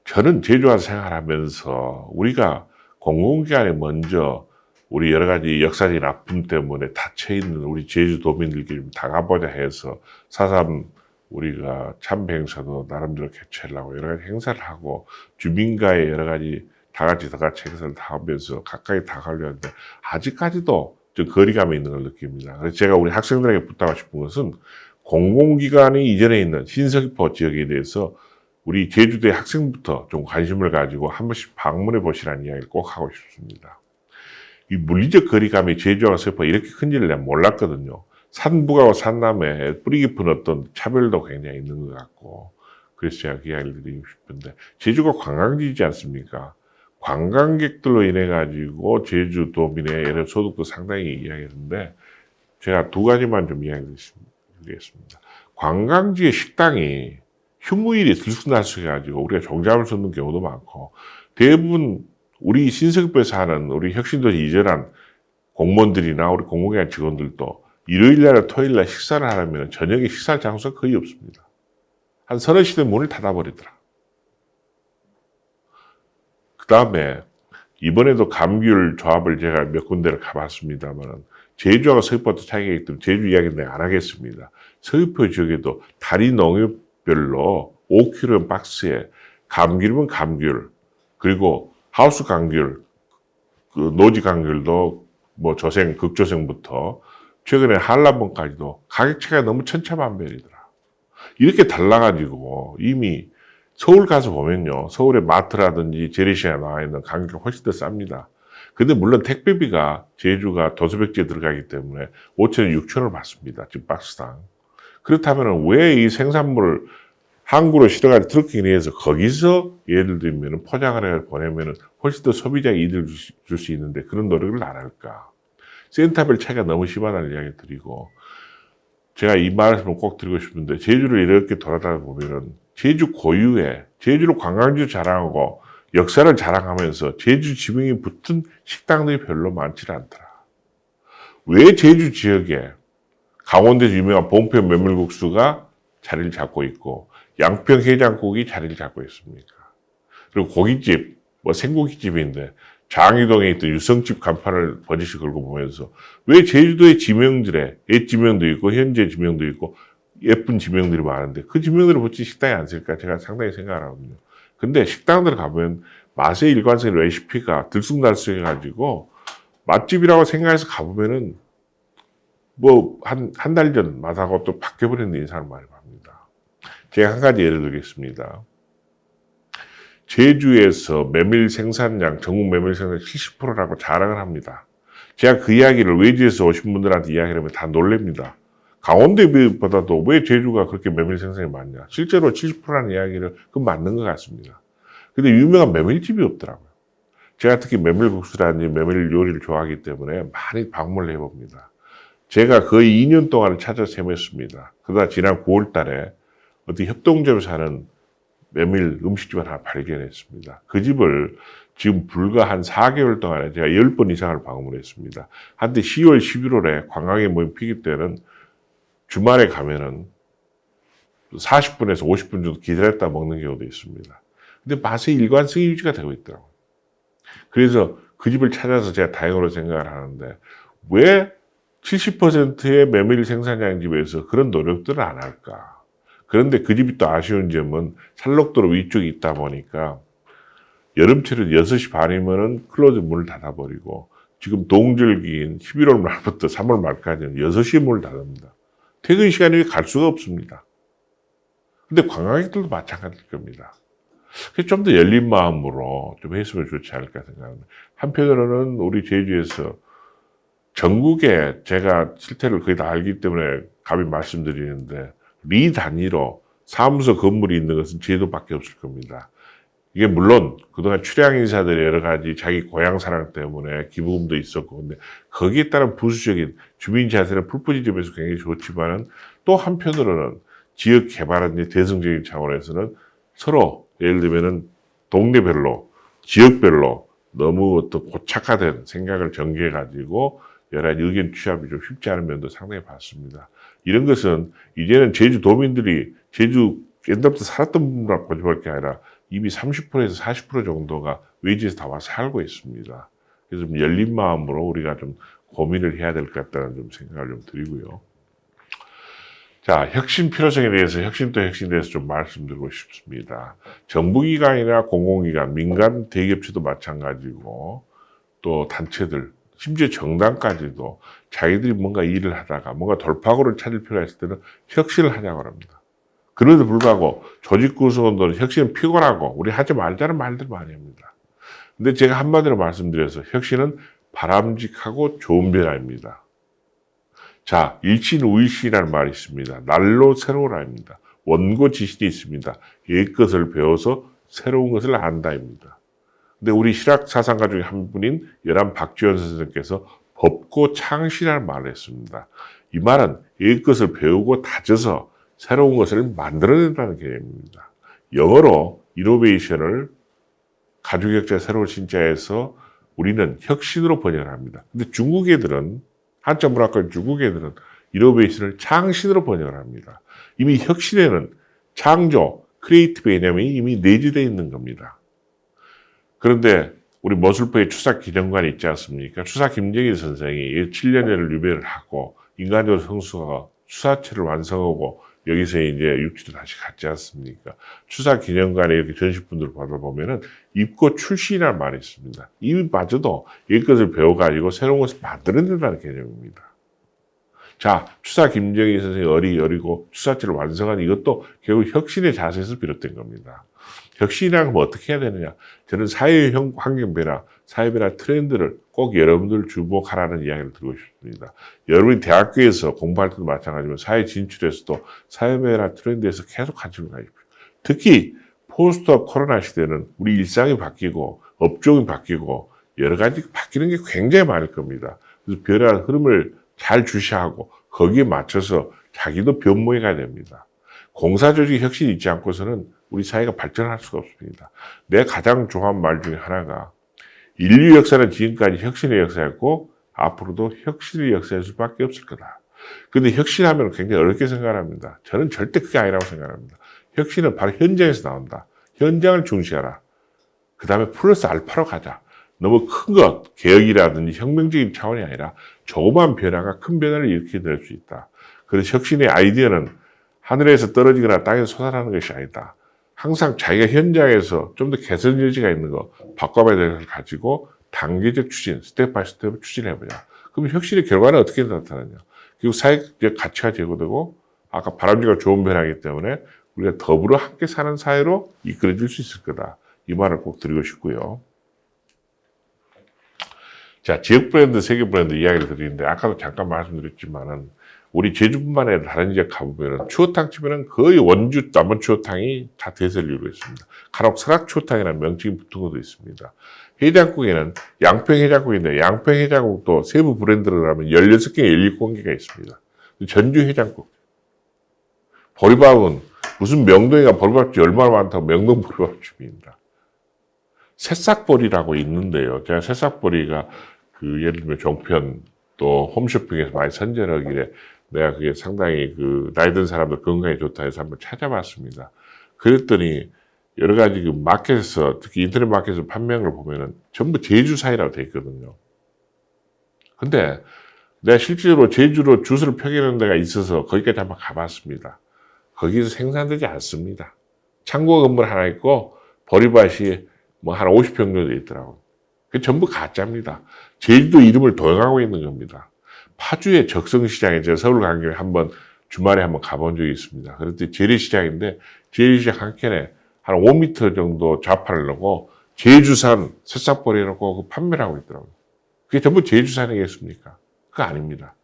저는 제주 와서 생활하면서 우리가 공공기관에 먼저 우리 여러 가지 역사적인 아픔 때문에 닫혀있는 우리 제주도민들끼리 좀 다가보자 해서 4.3 우리가 참배 행사도 나름대로 개최를 하고 여러 가지 행사를 하고 주민과의 여러 가지 다 같이 행사를 다 하면서 가까이 다가가려 하는데 아직까지도 좀 거리감이 있는 걸 느낍니다. 그래서 제가 우리 학생들에게 부탁하고 싶은 것은 공공기관이 이전에 있는 신서귀포 지역에 대해서 우리 제주도의 학생부터 좀 관심을 가지고 한 번씩 방문해 보시라는 이야기를 꼭 하고 싶습니다. 이 물리적 거리감이 제주와 서귀포가 이렇게 큰지를 내가 몰랐거든요. 산북하고 산남에 뿌리 깊은 어떤 차별도 굉장히 있는 것 같고, 그래서 제가 그 이야기를 드리고 싶은데, 제주가 관광지이지 않습니까? 관광객들로 인해 가지고 제주도민의 예를 소득도 상당히 이야기했는데, 제가 두 가지만 좀 이야기드리겠습니다. 관광지의 식당이 휴무일이 들쑥날쑥해가지고 우리가 종잡을 수 없는 경우도 많고, 대부분 우리 신석읍에서 하는 우리 혁신도시 이전한 공무원들이나 우리 공공기관 직원들도 일요일날 토요일날 식사를 하려면 저녁에 식사할 장소가 거의 없습니다. 한 서너 시대 문을 닫아버리더라. 그 다음에 이번에도 감귤 조합을 제가 몇 군데를 가봤습니다만 제주하고 서귀포가 또 차이가 있기 때문에 제주 이야기는 내가 안 하겠습니다. 서귀포 지역에도 다리 농협별로 5kg 박스에 감귤이면 감귤, 그리고 하우스 감귤, 그 노지 감귤도 뭐 조생, 극조생부터 최근에 한라봉까지도 가격 차이가 너무 천차만별이더라. 이렇게 달라가지고 이미 서울 가서 보면요, 서울의 마트라든지 재래시장에 나와 있는 가격이 훨씬 더 쌉니다. 근데 물론 택배비가 제주가 도소백지에 들어가기 때문에 5,000원, 6,000원을 받습니다. 지금 박스당. 그렇다면 왜 이 생산물을 항구로 실어가지고 트럭킹에 의해서 거기서 예를 들면 포장을 해 보내면 훨씬 더 소비자에 이득을 줄 수 있는데 그런 노력을 안 할까? 센터별 차이가 너무 심하다는 이야기 드리고, 제가 이 말씀을 꼭 드리고 싶은데, 제주를 이렇게 돌아다니다 보면은 제주 고유의, 제주를 관광지로 자랑하고 역사를 자랑하면서 제주 지명이 붙은 식당들이 별로 많지 않더라. 왜 제주 지역에 강원도에서 유명한 봉평 메밀국수가 자리를 잡고 있고 양평 해장국이 자리를 잡고 있습니까? 그리고 고깃집, 뭐 생고깃집인데 장유동에 있던 유성집 간판을 버젓이 걸고 보면서 왜 제주도의 지명들에 옛 지명도 있고 현재 지명도 있고 예쁜 지명들이 많은데 그 지명들을 붙인 식당이 안 쓸까 제가 상당히 생각을 하거든요. 근데 식당들 가보면 맛의 일관성 레시피가 들쑥날쑥해가지고 맛집이라고 생각해서 가보면은 뭐 한 달 전 맛하고 또 바뀌어버리는 인상을 많이 봅니다. 제가 한 가지 예를 들겠습니다. 제주에서 메밀 생산량, 전국 메밀 생산량 70%라고 자랑을 합니다. 제가 그 이야기를 외지에서 오신 분들한테 이야기를 하면 다 놀랍니다. 강원도보다도 왜 제주가 그렇게 메밀 생산이 많냐. 실제로 70%라는 이야기를 그건 맞는 것 같습니다. 근데 유명한 메밀집이 없더라고요. 제가 특히 메밀국수라든지 메밀 요리를 좋아하기 때문에 많이 방문을 해봅니다. 제가 거의 2년 동안 찾아서 헤맸습니다. 그러다 지난 9월 달에 어디 협동점에서 하는 메밀 음식집을 하나 발견했습니다. 그 집을 지금 불과 한 4개월 동안에 제가 10번 이상을 방문했습니다. 한때 10월, 11월에 관광의 모임 피기 때는 주말에 가면은 40분에서 50분 정도 기다렸다 먹는 경우도 있습니다. 근데 맛의 일관성이 유지가 되고 있더라고요. 그래서 그 집을 찾아서 제가 다행으로 생각을 하는데 왜 70%의 메밀 생산량 집에서 그런 노력들을 안 할까? 그런데 그 집이 또 아쉬운 점은 산록도로 위쪽에 있다 보니까 여름철에 6시 반이면은 클로즈 문을 닫아버리고 지금 동절기인 11월 말부터 3월 말까지는 6시에 문을 닫습니다. 퇴근 시간이 갈 수가 없습니다. 근데 관광객들도 마찬가지일 겁니다. 그래서 좀 더 열린 마음으로 좀 했으면 좋지 않을까 생각합니다. 한편으로는 우리 제주에서 전국에 제가 실태를 거의 다 알기 때문에 감히 말씀드리는데 리 단위로 사무소 건물이 있는 것은 제주도밖에 없을 겁니다. 이게 물론 그동안 출향 인사들이 여러 가지 자기 고향 사랑 때문에 기부금도 있었고 근데 거기에 따른 부수적인 주민 자세는 풀뿌리 점에서 굉장히 좋지만은 또 한편으로는 지역 개발은 대승적인 차원에서는 서로 예를 들면은 동네별로 지역별로 너무 어떤 고착화된 생각을 전개해 가지고 여러 가지 의견 취합이 좀 쉽지 않은 면도 상당히 많습니다. 이런 것은 이제는 제주도민들이 제주 옛날부터 살았던 분들만 고집할 게 아니라 이미 30%에서 40% 정도가 외지에서 다 와서 살고 있습니다. 그래서 좀 열린 마음으로 우리가 좀 고민을 해야 될 것 같다는 좀 생각을 좀 드리고요. 자, 혁신 필요성에 대해서 혁신에 대해서 좀 말씀드리고 싶습니다. 정부기관이나 공공기관, 민간 대기업체도 마찬가지고 또 단체들, 심지어 정당까지도 자기들이 뭔가 일을 하다가 뭔가 돌파구를 찾을 필요가 있을 때는 혁신을 하자고 합니다. 그런데도 불구하고 조직 구성원들은 혁신은 피곤하고 우리 하지 말자는 말들 많이 합니다. 근데 제가 한마디로 말씀드려서 혁신은 바람직하고 좋은 변화입니다. 자, 일신우일시라는 말이 있습니다. 날로 새로우라입니다. 원고 지신이 있습니다. 옛 것을 배워서 새로운 것을 안다입니다. 근데 우리 실학 사상가 중에 한 분인 열한 박지원 선생님께서 법고 창시라는 말을 했습니다. 이 말은 옛 것을 배우고 다져서 새로운 것을 만들어낸다는 개념입니다. 영어로 이노베이션을 가주격자 새로운 신자에서 우리는 혁신으로 번역을 합니다. 근데 중국 애들은, 한자 문화권 중국 애들은 이노베이션을 창신으로 번역을 합니다. 이미 혁신에는 창조, 크리에이티브 개념이 이미 내재되어 있는 겁니다. 그런데 우리 머슬포의 추사 기념관이 있지 않습니까? 추사 김정일 선생이 7년여를 유배를 하고 인간적으로 성숙하고 추사체를 완성하고 여기서 이제 육지로 다시 갔지 않습니까? 추사 기념관에 이렇게 전시품들을 받아보면은 입고 출시라는 말이 있습니다. 이마저도 옛 것을 배워가지고 새로운 것을 만들어낸다는 개념입니다. 자, 추사 김정일 선생이 어리고 추사체를 완성한 이것도 결국 혁신의 자세에서 비롯된 겁니다. 혁신이라는 건 어떻게 해야 되느냐? 저는 사회 환경 변화, 사회 변화 트렌드를 꼭 여러분들 주목하라는 이야기를 드리고 싶습니다. 여러분이 대학교에서 공부할 때도 마찬가지지만 사회 진출에서도 사회 변화 트렌드에서 계속 관심을 가지십시오. 특히 포스트 코로나 시대는 우리 일상이 바뀌고 업종이 바뀌고 여러 가지 바뀌는 게 굉장히 많을 겁니다. 그래서 변화 흐름을 잘 주시하고 거기에 맞춰서 자기도 변모해 가야 됩니다. 공사조직 혁신이 있지 않고서는 우리 사회가 발전할 수가 없습니다. 내가 가장 좋아하는 말 중에 하나가 인류 역사는 지금까지 혁신의 역사였고 앞으로도 혁신의 역사일 수밖에 없을 거다. 그런데 혁신하면 굉장히 어렵게 생각합니다. 저는 절대 그게 아니라고 생각합니다. 혁신은 바로 현장에서 나온다. 현장을 중시하라. 그 다음에 플러스 알파로 가자. 너무 큰 것, 개혁이라든지 혁명적인 차원이 아니라 조그만 변화가 큰 변화를 일으켜낼 수 있다. 그래서 혁신의 아이디어는 하늘에서 떨어지거나 땅에서 솟아나는 것이 아니다. 항상 자기가 현장에서 좀 더 개선 여지가 있는 거, 바꿔봐야 될 것을 가지고 단계적 추진, 스텝 바이 스텝을 추진해보자. 그럼 혁신의 결과는 어떻게 나타나냐? 그리고 사회적 가치가 제고되고 아까 바람직한 좋은 변화이기 때문에 우리가 더불어 함께 사는 사회로 이끌어질 수 있을 거다. 이 말을 꼭 드리고 싶고요. 자, 지역 브랜드, 세계 브랜드 이야기를 드리는데 아까도 잠깐 말씀드렸지만은 우리 제주뿐만 아니라 다른 지역 가보면은 추어탕 집에는 거의 원주 남원 추어탕이 다 대세를 이루고 있습니다. 간혹 설악 추어탕이라는 명칭이 붙은 것도 있습니다. 해장국에는 양평 해장국인데 양평 해장국도 세부 브랜드로 하면 16개, 17개가 있습니다. 전주 해장국. 보리밥은 무슨 명동이가 보리밥집이 얼마나 많다고 명동 보리밥집입니다. 새싹보리라고 있는데요. 제가 새싹보리가 예를 들면 종편 또 홈쇼핑에서 많이 선전하길래 내가 그게 상당히 나이 든 사람들 건강에 좋다 해서 한번 찾아봤습니다. 그랬더니 여러 가지 마켓에서 특히 인터넷 마켓에서 판매한 걸 보면은 전부 제주산이라고 돼 있거든요. 근데 내가 실제로 제주로 주스를 펴기는 데가 있어서 거기까지 한번 가봤습니다. 거기서 생산되지 않습니다. 창고 건물 하나 있고 보리밭이 한 50평 정도 돼 있더라고요. 그게 전부 가짜입니다. 제주도 이름을 도용하고 있는 겁니다. 파주의 적성시장에 제가 서울 간 김에 주말에 한번 가본 적이 있습니다. 그랬더니 재래시장인데 재래시장 한 켠에 한 5m 정도 좌판을 넣고 제주산 새싹보리 넣고 판매를 하고 있더라고요. 그게 전부 제주산이겠습니까? 그거 아닙니다.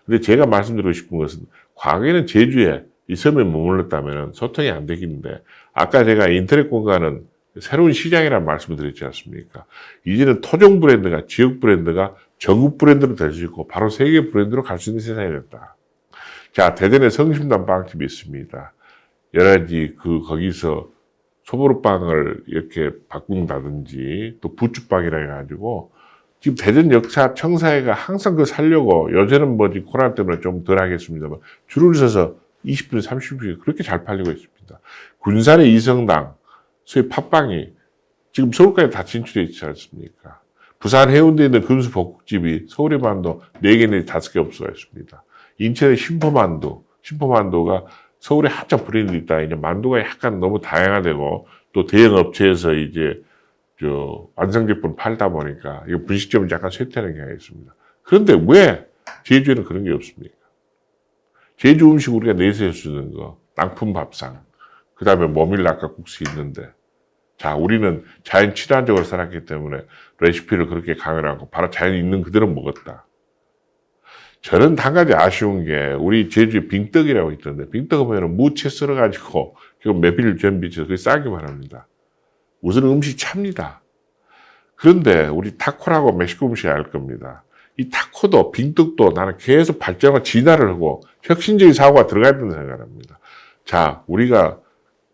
근데 제가 말씀드리고 싶은 것은 과거에는 제주에 이 섬에 머물렀다면 소통이 안 되겠는데 아까 제가 인터넷 공간은 새로운 시장이라는 말씀을 드렸지 않습니까? 이제는 토종 브랜드가, 지역 브랜드가 전국 브랜드로 될 수 있고 바로 세계 브랜드로 갈 수 있는 세상이 됐다. 자, 대전에 성심당 빵집이 있습니다. 여러 가지 거기서 소보루빵을 이렇게 바꾼다든지 또 부추빵이라 해가지고 지금 대전 역사 청사회가 항상 그거 살려고 요새는 코로나 때문에 좀 덜 하겠습니다만 줄을 서서 20분, 30분 그렇게 잘 팔리고 있습니다. 군산의 이성당, 소위 팥빵이 지금 서울까지 다 진출해 있지 않습니까? 부산 해운대에 있는 금수복국집이 서울의 만도 4개 내지 5개 업소가 있습니다. 인천의 신포만두가 서울에 한참 브랜드 있다. 이제 만두가 약간 너무 다양화되고 또 대형 업체에서 이제 완성 제품 팔다 보니까 이 분식점은 약간 쇠퇴하는 경향이 있습니다. 그런데 왜 제주에는 그런 게 없습니까? 제주 음식 우리가 내세울 수 있는 거, 땅품 밥상, 그 다음에 모밀낙가국수 있는데 자, 우리는 자연 친화적으로 살았기 때문에 레시피를 그렇게 강요하고 바로 자연 있는 그대로 먹었다. 저는 한 가지 아쉬운 게 우리 제주에 빙떡이라고 있던데 빙떡 보면 무채 썰어가지고 메밀 전비쳐서 그게 싸기만 합니다. 우선 음식 찹니다. 그런데 우리 타코라고 멕시코 음식 알 겁니다. 이 타코도 빙떡도 나는 계속 발전과 진화를 하고 혁신적인 사고가 들어가야 된다고 생각합니다. 자, 우리가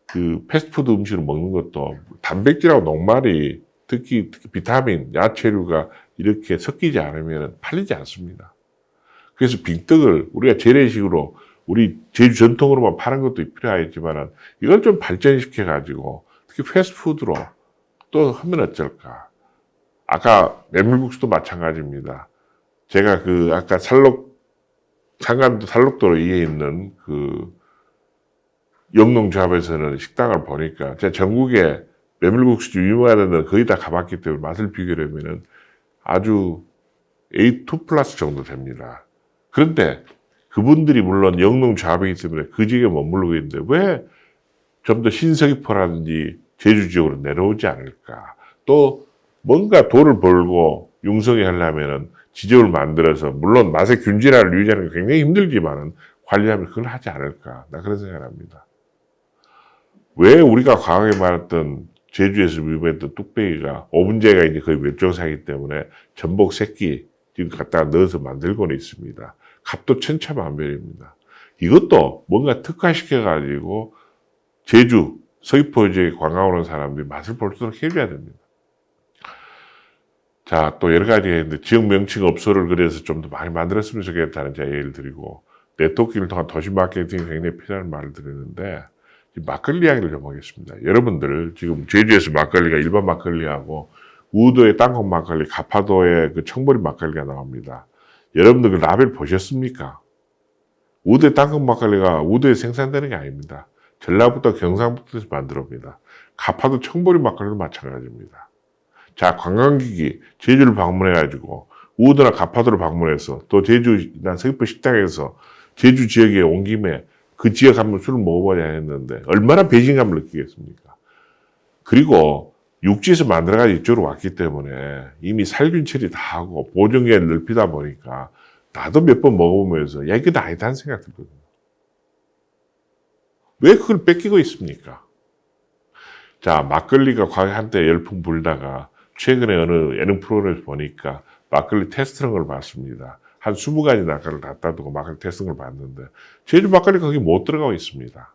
그 패스트푸드 음식을 먹는 것도 단백질하고 녹말이 특히 비타민, 야채류가 이렇게 섞이지 않으면 팔리지 않습니다. 그래서 빙떡을 우리가 재래식으로 우리 제주 전통으로만 파는 것도 필요하겠지만 이걸 좀 발전시켜가지고 특히 패스트푸드로 또 하면 어쩔까. 아까 메밀국수도 마찬가지입니다. 제가 그 아까 상간도 살록도로 위에 있는 그 영농조합에서는 식당을 보니까 제가 전국에 메밀국수 유명한 데는 거의 다 가봤기 때문에 맛을 비교하면은 아주 A2 플러스 정도 됩니다. 그런데 그분들이 물론 영농조합이기 때문에 그 지역에 머무르고 있는데 왜 좀 더 신서귀포라든지 제주 지역으로 내려오지 않을까? 또 뭔가 돈을 벌고 융성이 하려면은 지점을 만들어서 물론 맛의 균질화를 유지하는 게 굉장히 힘들지만은 관리하면 그걸 하지 않을까? 나 그런 생각을 합니다. 왜 우리가 과거에 말했던 제주에서 유명했던 뚝배기가 오분제가 이제 거의 멸종사이기 때문에 전복 새끼 지금 갖다가 넣어서 만들고는 있습니다. 값도 천차만별입니다. 이것도 뭔가 특화시켜가지고 제주, 서귀포 지역에 관광 오는 사람들이 맛을 볼 수 있도록 해줘야 됩니다. 자, 또 여러 가지가 있는데 지역 명칭 업소를 그래서 좀 더 많이 만들었으면 좋겠다는 제가 예를 드리고 네트워크를 통한 도시 마케팅이 굉장히 필요한 말을 드리는데 막걸리 이야기를 좀 하겠습니다. 여러분들 지금 제주에서 막걸리가 일반 막걸리하고 우도의 땅콩 막걸리, 가파도의 그 청보리 막걸리가 나옵니다. 여러분들 그 라벨 보셨습니까? 우도의 땅콩 막걸리가 우도에 생산되는 게 아닙니다. 전라북도 경상북도에서 만들어옵니다. 가파도 청보리 막걸리도 마찬가지입니다. 자, 관광객이 제주를 방문해가지고 우도나 가파도를 방문해서 또 제주나 서귀포 식당에서 제주 지역에 온 김에 그 지역 한번 술을 먹어보자 했는데 얼마나 배신감을 느끼겠습니까? 그리고 육지에서 만들어가지고 이쪽으로 왔기 때문에 이미 살균 처리 다 하고 보존기간을 넓히다 보니까 나도 몇 번 먹어보면서 야, 이게 아니다 하는 생각 들거든요. 왜 그걸 뺏기고 있습니까? 자, 막걸리가 과거 한때 열풍 불다가 최근에 어느 예능 프로그램에서 보니까 막걸리 테스트하는 걸 봤습니다. 한 20가지 낙가를 갖다 두고 막걸리 테스트하는 걸 봤는데 제주 막걸리가 거기 못 들어가고 있습니다.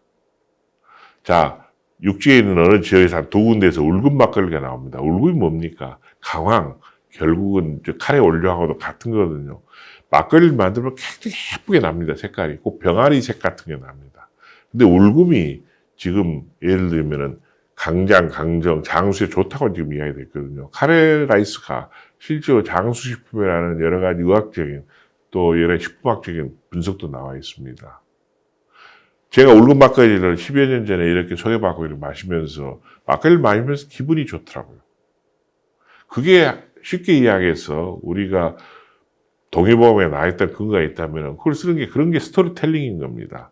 자, 육지에 있는 어느 지역에서 한 2군데에서 울금 막걸리가 나옵니다. 울금이 뭡니까? 강황, 결국은 카레 원료하고도 같은 거거든요. 막걸리를 만들면 굉장히 예쁘게 납니다. 색깔이. 꼭 병아리 색 같은 게 납니다. 근데 울금이 지금 예를 들면은 강장, 강정, 장수에 좋다고 지금 이야기 됐거든요. 카레 라이스가 실제로 장수식품이라는 여러 가지 의학적인 또 여러 식품학적인 분석도 나와 있습니다. 제가 울금 막걸리를 10여 년 전에 이렇게 소개받고 이렇게 마시면서 막걸리를 마시면서 기분이 좋더라고요. 그게 쉽게 이야기해서 우리가 동의보험에 나와있던 근거가 있다면 그걸 쓰는 게 그런 게 스토리텔링인 겁니다.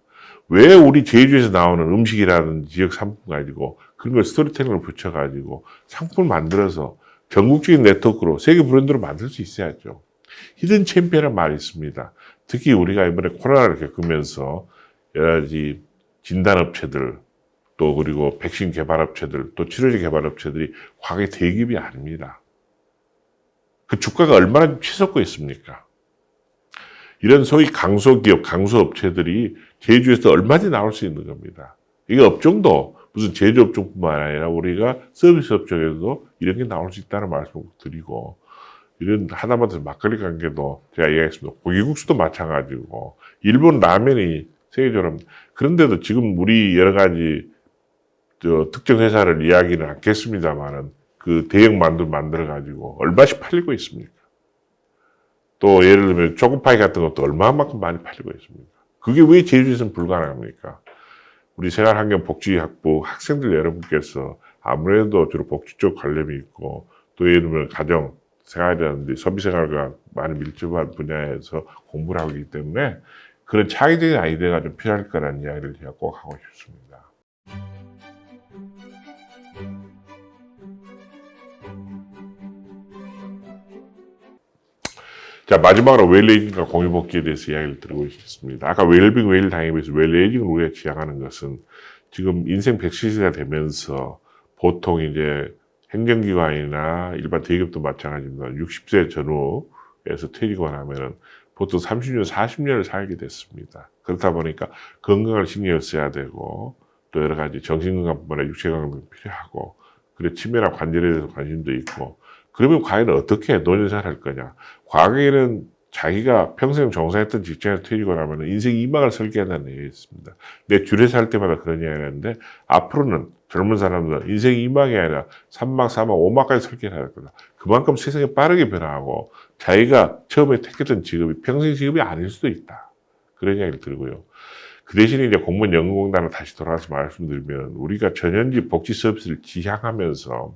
왜 우리 제주에서 나오는 음식이라든지 지역 상품 가지고 그런 걸 스토리텔링을 붙여가지고 상품을 만들어서 전국적인 네트워크로 세계 브랜드로 만들 수 있어야죠. 히든 챔피언이라는 말이 있습니다. 특히 우리가 이번에 코로나를 겪으면서 여러 가지 진단업체들 또 그리고 백신 개발업체들 또 치료제 개발업체들이 과거의 대기업이 아닙니다. 그 주가가 얼마나 치솟고 있습니까? 이런 소위 강소기업, 강소업체들이 제주에서 얼마든지 나올 수 있는 겁니다. 이게 업종도 무슨 제조업종뿐만 아니라 우리가 서비스 업종에서도 이런 게 나올 수 있다는 말씀을 드리고 이런 하다못해 막걸리 관계도 제가 얘기했습니다. 고기국수도 마찬가지고 일본 라면이 세계적으로 그런데도 지금 우리 여러 가지 특정 회사를 이야기는 않겠습니다만은 그 대형 만두 만들어가지고 얼마씩 팔리고 있습니까? 또 예를 들면 초코파이 같은 것도 얼마만큼 많이 팔리고 있습니까? 그게 왜 제주에서는 불가능합니까? 우리 생활환경복지학부 학생들 여러분께서 아무래도 주로 복지 쪽 관련이 있고 또 예를 들면 가정 생활이라든지 소비생활과 많이 밀접한 분야에서 공부를 하고 있기 때문에 그런 창의적인 아이디어가 좀 필요할 거라는 이야기를 제가 꼭 하고 싶습니다. 자, 마지막으로 웰레이징과 공유복지에 대해서 이야기를 드리고 있습니다. 아까 웰빙, 웰당에 비해서 웰레이징을 우리가 지향하는 것은 지금 인생 100세가 되면서 보통 이제 행정기관이나 일반 대기업도 마찬가지입니다. 60세 전후에서 퇴직을 하면은 보통 30년, 40년을 살게 됐습니다. 그렇다 보니까 건강을 신경을 써야 되고 또 여러 가지 정신건강뿐만 아니라 육체건강도 필요하고 그리고 치매나 관절에 대해서 관심도 있고 그러면 과연 어떻게 노년생활을 할 거냐. 과거에는 자기가 평생 종사했던 직장에서 퇴직을 하면 인생 2막을 설계한다는 얘기가 있습니다. 내 주례사 할 때마다 그런 이야기를 하는데 앞으로는 젊은 사람들은 인생 2막이 아니라 3막, 4막, 5막까지 설계를 할 거다. 그만큼 세상이 빠르게 변화하고 자기가 처음에 택했던 직업이 평생 직업이 아닐 수도 있다. 그런 이야기를 들고요. 그 대신에 이제 공무원 연금공단을 다시 돌아와서 말씀드리면 우리가 전현직 복지 서비스를 지향하면서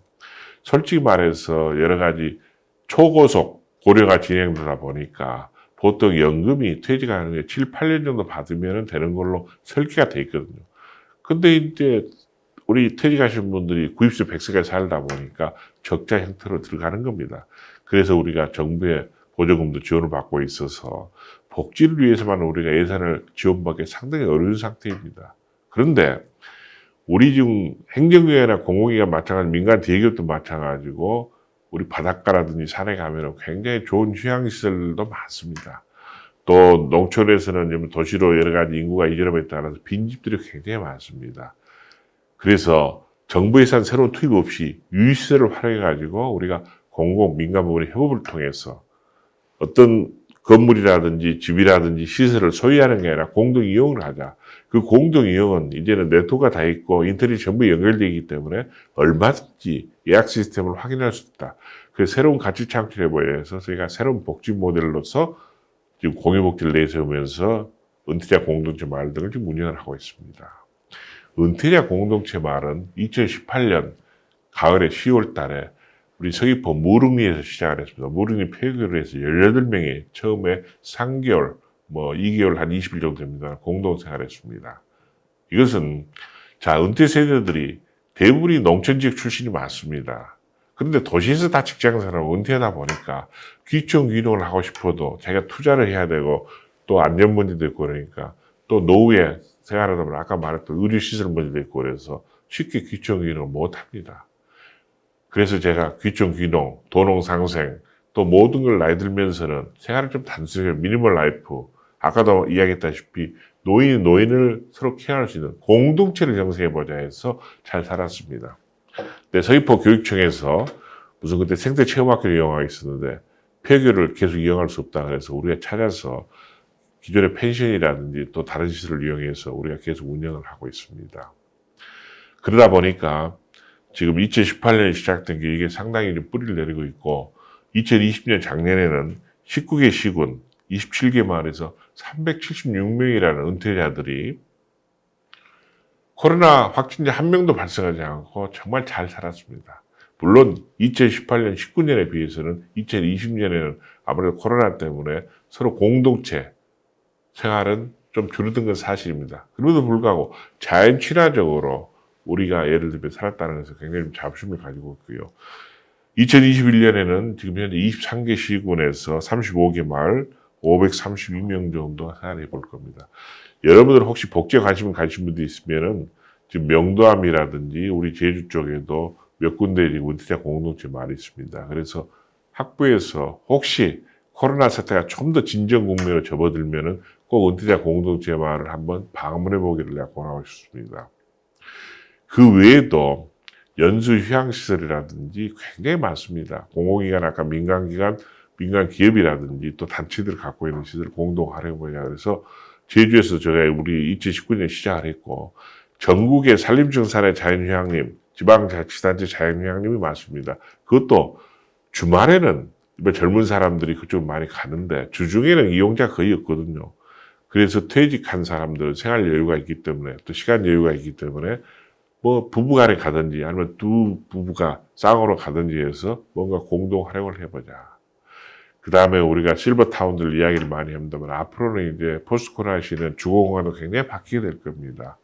솔직히 말해서 여러 가지 초고속 고려가 진행되다 보니까 보통 연금이 퇴직하는 게 7, 8년 정도 받으면 되는 걸로 설계가 돼 있거든요. 근데 이제 우리 퇴직하신 분들이 90세, 100세까지 살다 보니까 적자 형태로 들어가는 겁니다. 그래서 우리가 정부의 보조금도 지원을 받고 있어서 복지를 위해서만 우리가 예산을 지원받기 상당히 어려운 상태입니다. 그런데 우리 지금 행정기관이나 공공기관 마찬가지, 민간 대기업도 마찬가지고 우리 바닷가라든지 산에 가면 굉장히 좋은 휴양시설도 많습니다. 또 농촌에서는 도시로 여러 가지 인구가 이전함에 따라서 빈집들이 굉장히 많습니다. 그래서 정부 예산 새로운 투입 없이 유휴시설을 활용해가지고 우리가 공공, 민간 부분의 협업을 통해서 어떤 건물이라든지 집이라든지 시설을 소유하는 게 아니라 공동 이용을 하자. 그 공동 이용은 이제는 네트워크가 다 있고 인터넷이 전부 연결되어 있기 때문에 얼마든지 예약 시스템을 확인할 수 있다. 그래서 새로운 가치 창출에 보여서 저희가 새로운 복지 모델로서 지금 공유복지를 내세우면서 은퇴자 공동체 마을 등을 지금 운영을 하고 있습니다. 은퇴자 공동체 마을은 2018년 가을에 10월 달에 우리 서귀포 무릉리에서 시작을 했습니다. 무릉리 폐교를 해서 18명이 처음에 3개월, 2개월 한 20일 정도 됩니다. 공동생활을 했습니다. 이것은, 자, 은퇴 세대들이 대부분이 농촌지역 출신이 많습니다. 그런데 도시에서 다 직장생활하고 은퇴하다 보니까 귀촌 귀농을 하고 싶어도 자기가 투자를 해야 되고 또 안전 문제도 있고 그러니까 또 노후에 생활하다 보면 아까 말했던 의료시설 문제도 있고 그래서 쉽게 귀촌 귀농을 못 합니다. 그래서 제가 귀촌 귀농, 도농상생 또 모든 걸 나이 들면서는 생활을 좀 단순하게 미니멀 라이프 아까도 이야기했다시피 노인을 서로 케어할 수 있는 공동체를 형성해보자 해서 잘 살았습니다. 네, 서귀포 교육청에서 무슨 그때 생태 체험학교를 이용하고 있었는데 폐교를 계속 이용할 수 없다 그래서 우리가 찾아서 기존의 펜션이라든지 또 다른 시설을 이용해서 우리가 계속 운영을 하고 있습니다. 그러다 보니까 지금 2018년에 시작된 게 이게 상당히 뿌리를 내리고 있고 2020년 작년에는 19개 시군 27개 마을에서 376명이라는 은퇴자들이 코로나 확진자 한 명도 발생하지 않고 정말 잘 살았습니다. 물론 2018년 19년에 비해서는 2020년에는 아무래도 코로나 때문에 서로 공동체 생활은 좀 줄어든 건 사실입니다. 그럼에도 불구하고 자연 친화적으로 우리가 예를 들면 살았다는 것에 굉장히 자부심을 가지고 있고요. 2021년에는 지금 현재 23개 시군에서 35개 마을 532명 정도 생활해 볼 겁니다. 여러분들 혹시 복지에 관심 가신 분들 있으면은 지금 명도암이라든지 우리 제주 쪽에도 몇 군데 은퇴자 공동체 마을이 있습니다. 그래서 학부에서 혹시 코로나 사태가 좀 더 진정 국면으로 접어들면은 꼭 은퇴자 공동체 마을을 한번 방문해 보기를 내가 권하고 싶습니다. 그 외에도 연수 휴양시설이라든지 굉장히 많습니다. 공공기관, 아까 민간기관, 민간 기업이라든지 또 단체들 갖고 있는 시설 공동 활용하자 그래서 제주에서 제가 우리 2019년에 시작을 했고 전국의 산림청산의 자연휴양림, 지방자치단체 자연휴양림이 많습니다. 그것도 주말에는 젊은 사람들이 그쪽으로 많이 가는데 주중에는 이용자 거의 없거든요. 그래서 퇴직한 사람들은 생활 여유가 있기 때문에 또 시간 여유가 있기 때문에 부부간에 가든지 아니면 두 부부가 쌍으로 가든지 해서 뭔가 공동 활용을 해보자. 그 다음에 우리가 실버타운들 이야기를 많이 합니다만 앞으로는 이제 포스트 코로나 시는 주거공간도 굉장히 바뀌게 될 겁니다.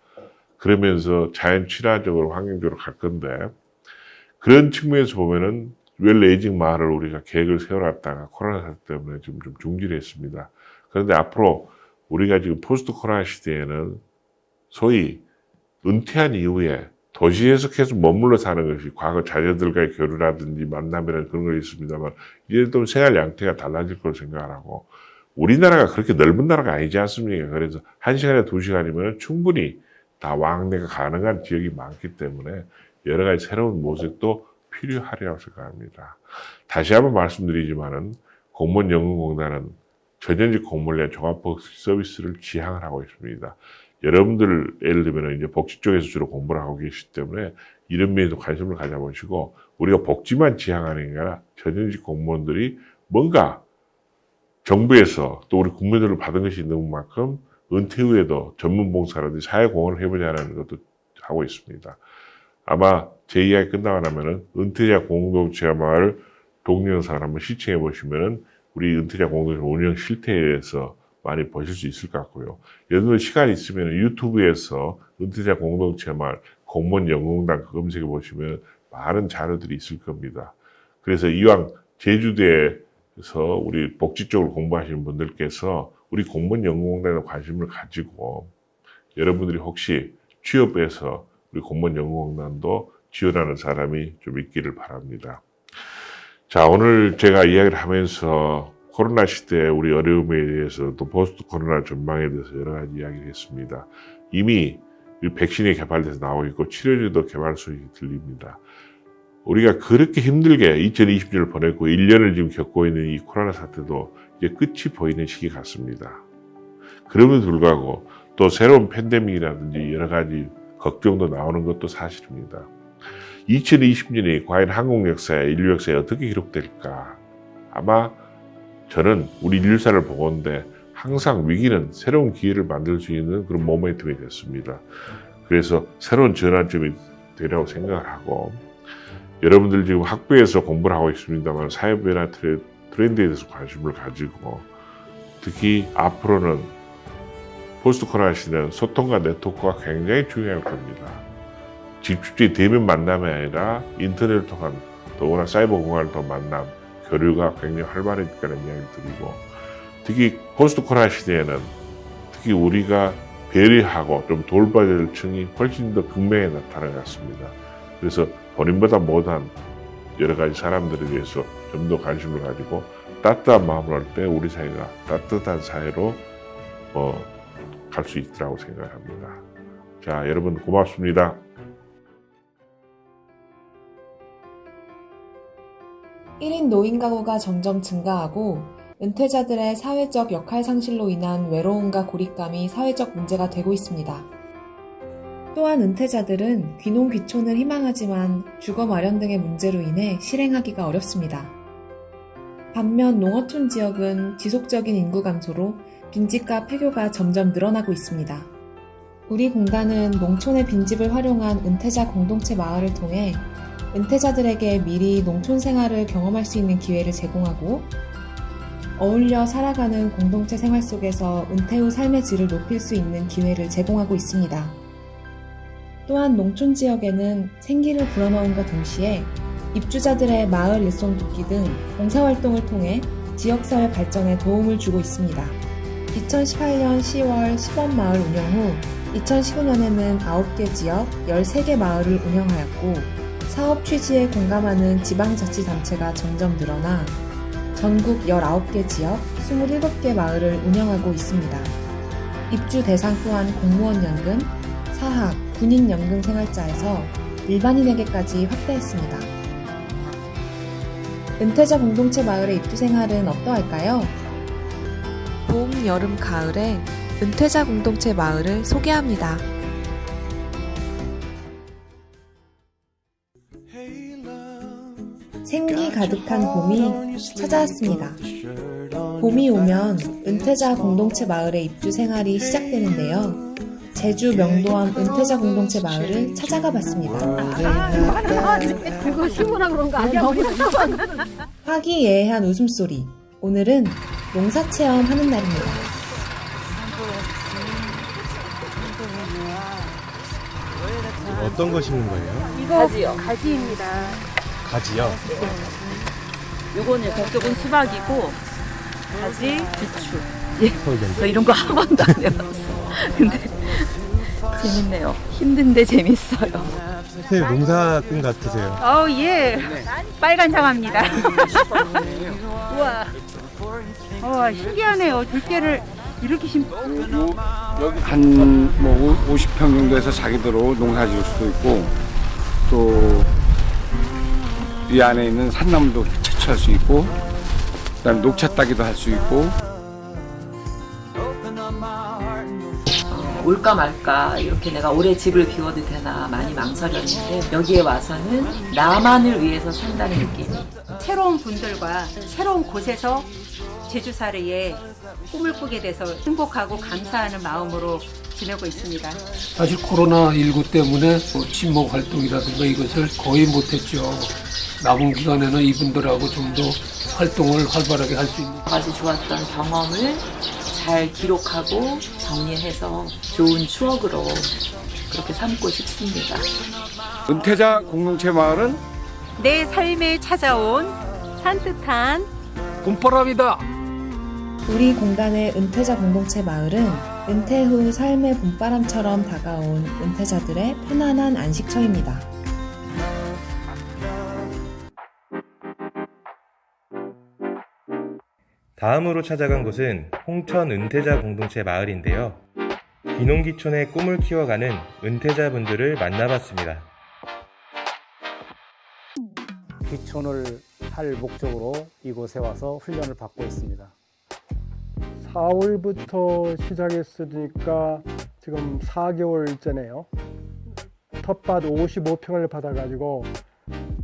그러면서 자연 친화적으로 환경적으로 갈 건데 그런 측면에서 보면은 웰에이징 마을을 우리가 계획을 세워놨다가 코로나 사태 때문에 좀 중지를 했습니다. 그런데 앞으로 우리가 지금 포스트 코로나 시대에는 소위 은퇴한 이후에 도시에서 계속 머물러 사는 것이 과거 자녀들과의 교류라든지 만남이라는 그런 거 있습니다만 이제 또 생활 양태가 달라질 거로 생각을 하고 우리나라가 그렇게 넓은 나라가 아니지 않습니까? 그래서 1시간에 2시간이면 충분히 다 왕래가 가능한 지역이 많기 때문에 여러 가지 새로운 모색도 필요하리라고 생각합니다. 다시 한번 말씀드리지만은 공무원연금공단은 전현직 공무원을 위한 종합복지 서비스를 지향을 하고 있습니다. 여러분들 예를 들면 이제 복지 쪽에서 주로 공부를 하고 계시기 때문에 이런 면에도 관심을 가져보시고 우리가 복지만 지향하는 게 아니라 전현직 공무원들이 뭔가 정부에서 또 우리 국민들을 받은 것이 있는 만큼 은퇴 후에도 전문 봉사라든지 사회 공헌을 해보자는 것도 하고 있습니다. 아마 제 이야기 끝나고 나면은 은퇴자 공동체 마을 동영상을 한번 시청해 보시면은 우리 은퇴자 공동체 운영 실태에 대해서 많이 보실 수 있을 것 같고요. 여러분들 시간 있으면 유튜브에서 은퇴자 공동체 마을 공무원 연금공단 검색해 보시면 많은 자료들이 있을 겁니다. 그래서 이왕 제주도에서 우리 복지 쪽을 공부하시는 분들께서 우리 공무원 연금공단에 관심을 가지고 여러분들이 혹시 취업해서 우리 공무원 연금공단도 지원하는 사람이 좀 있기를 바랍니다. 자, 오늘 제가 이야기를 하면서 코로나 시대에 우리 어려움에 대해서 또 포스트 코로나 전망에 대해서 여러 가지 이야기를 했습니다. 이미 백신이 개발돼서 나오고 있고 치료제도 개발 소식이 들립니다. 우리가 그렇게 힘들게 2020년을 보냈고 1년을 지금 겪고 있는 이 코로나 사태도 이제 끝이 보이는 시기 같습니다. 그럼에도 불구하고 또 새로운 팬데믹이라든지 여러 가지 걱정도 나오는 것도 사실입니다. 2020년이 과연 한국 역사에 인류 역사에 어떻게 기록될까? 아마 저는 우리 인류사를 보건대 항상 위기는 새로운 기회를 만들 수 있는 그런 모멘텀이 됐습니다. 그래서 새로운 전환점이 되라고 생각을 하고 여러분들 지금 학부에서 공부를 하고 있습니다만 사회변화 트렌드에 대해서 관심을 가지고 특히 앞으로는 포스트 코로나 시대는 소통과 네트워크가 굉장히 중요할 겁니다. 직접적인 대면 만남이 아니라 인터넷을 통한 더구나 사이버 공간을 통한 만남, 교류가 굉장히 활발해질 거라는 이야기를 드리고 특히 포스트 코로나 시대에는 특히 우리가 배려하고 좀 돌봐야 될 층이 훨씬 더 극명히 나타나는 것 같습니다. 그래서 본인보다 못한 여러 가지 사람들에 대해서 좀 더 관심을 가지고 따뜻한 마음을 할 때 우리 사회가 따뜻한 사회로 갈 수 있다고 생각합니다. 자, 여러분 고맙습니다. (1인) 노인 가구가 점점 증가하고 은퇴자들의 사회적 역할 상실로 인한 외로움과 고립감이 사회적 문제가 되고 있습니다. 또한 은퇴자들은 귀농 귀촌을 희망하지만 주거 마련 등의 문제로 인해 실행하기가 어렵습니다. 반면 농어촌 지역은 지속적인 인구 감소로 빈집과 폐교가 점점 늘어나고 있습니다. 우리 공단은 농촌의 빈집을 활용한 은퇴자 공동체 마을을 통해 은퇴자들에게 미리 농촌 생활을 경험할 수 있는 기회를 제공하고 어울려 살아가는 공동체 생활 속에서 은퇴 후 삶의 질을 높일 수 있는 기회를 제공하고 있습니다. 또한 농촌 지역에는 생기를 불어넣음과 동시에 입주자들의 마을 일손 돕기 등 봉사활동을 통해 지역사회 발전에 도움을 주고 있습니다. 2018년 10월 시범마을 운영 후 2019년에는 9개 지역 13개 마을을 운영하였고 사업 취지에 공감하는 지방자치단체가 점점 늘어나 전국 19개 지역 27개 마을을 운영하고 있습니다. 입주 대상 또한 공무원연금, 사학, 군인연금 생활자에서 일반인에게까지 확대했습니다. 은퇴자 공동체 마을의 입주 생활은 어떠할까요? 봄, 여름, 가을에 은퇴자 공동체 마을을 소개합니다. 생기 가득한 봄이 찾아왔습니다. 봄이 오면 은퇴자 공동체 마을의 입주 생활이 시작되는데요. 제주 명도암 은퇴자 공동체 마을을 찾아가 봤습니다. 그거 시원한 그런 거 아니야? 화기애애한 웃음소리. 오늘은 농사 체험하는 날입니다. 어떤 거 심은 거예요? 이거 가지입니다. 가지요? 요거는 저쪽은 수박이고 가지, 비추. 예, 저 이런 거 한 번도 안 해봤어. 근데 재밌네요. 힘든데 재밌어요. 선생님 농사꾼 같으세요. 예. 빨간 장합니다. 우와. 신기하네요. 들깨를 이렇게 심고. 한 뭐 50평 정도에서 자기대로 농사 지을 수도 있고 또 이 안에 있는 산나물도 채취할 수 있고 그다음에 녹차 따기도 할 수 있고 올까 말까 이렇게 내가 올해 집을 비워도 되나 많이 망설였는데 여기에 와서는 나만을 위해서 산다는 느낌이 새로운 분들과 새로운 곳에서 제주살이에 꿈을 꾸게 돼서 행복하고 감사하는 마음으로 지내고 있습니다. 사실 코로나19 때문에 친목 활동이라든가 이것을 거의 못했죠. 남은 기간에는 이분들하고 좀 더 활동을 활발하게 할 수 있는 아주 좋았던 경험을 잘 기록하고 정리해서 좋은 추억으로 그렇게 삼고 싶습니다. 은퇴자 공동체 마을은 내 삶에 찾아온 산뜻한 봄바람이다. 우리 공단의 은퇴자 공동체 마을은 은퇴 후 삶의 봄바람처럼 다가온 은퇴자들의 편안한 안식처입니다. 다음으로 찾아간 곳은 홍천 은퇴자 공동체 마을인데요. 귀농귀촌의 꿈을 키워가는 은퇴자분들을 만나봤습니다. 귀촌을 할 목적으로 이곳에 와서 훈련을 받고 있습니다. 4월부터 시작했으니까 지금 4개월째네요. 텃밭 55평을 받아가지고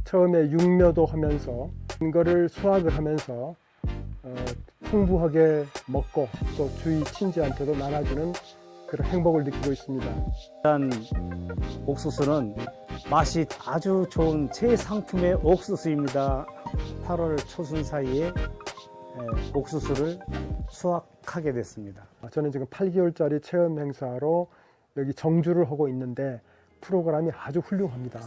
처음에 육묘도 하면서 이거를 수확을 하면서 풍부하게 먹고 또 주위 친지한테도 나눠주는 그런 행복을 느끼고 있습니다. 일단 옥수수는 맛이 아주 좋은 최상품의 옥수수입니다. 8월 초순 사이에 옥수수를 수확하게 됐습니다. 저는 지금 8개월짜리 체험 행사로 여기 정주를 하고 있는데 프로그램이 아주 훌륭합니다.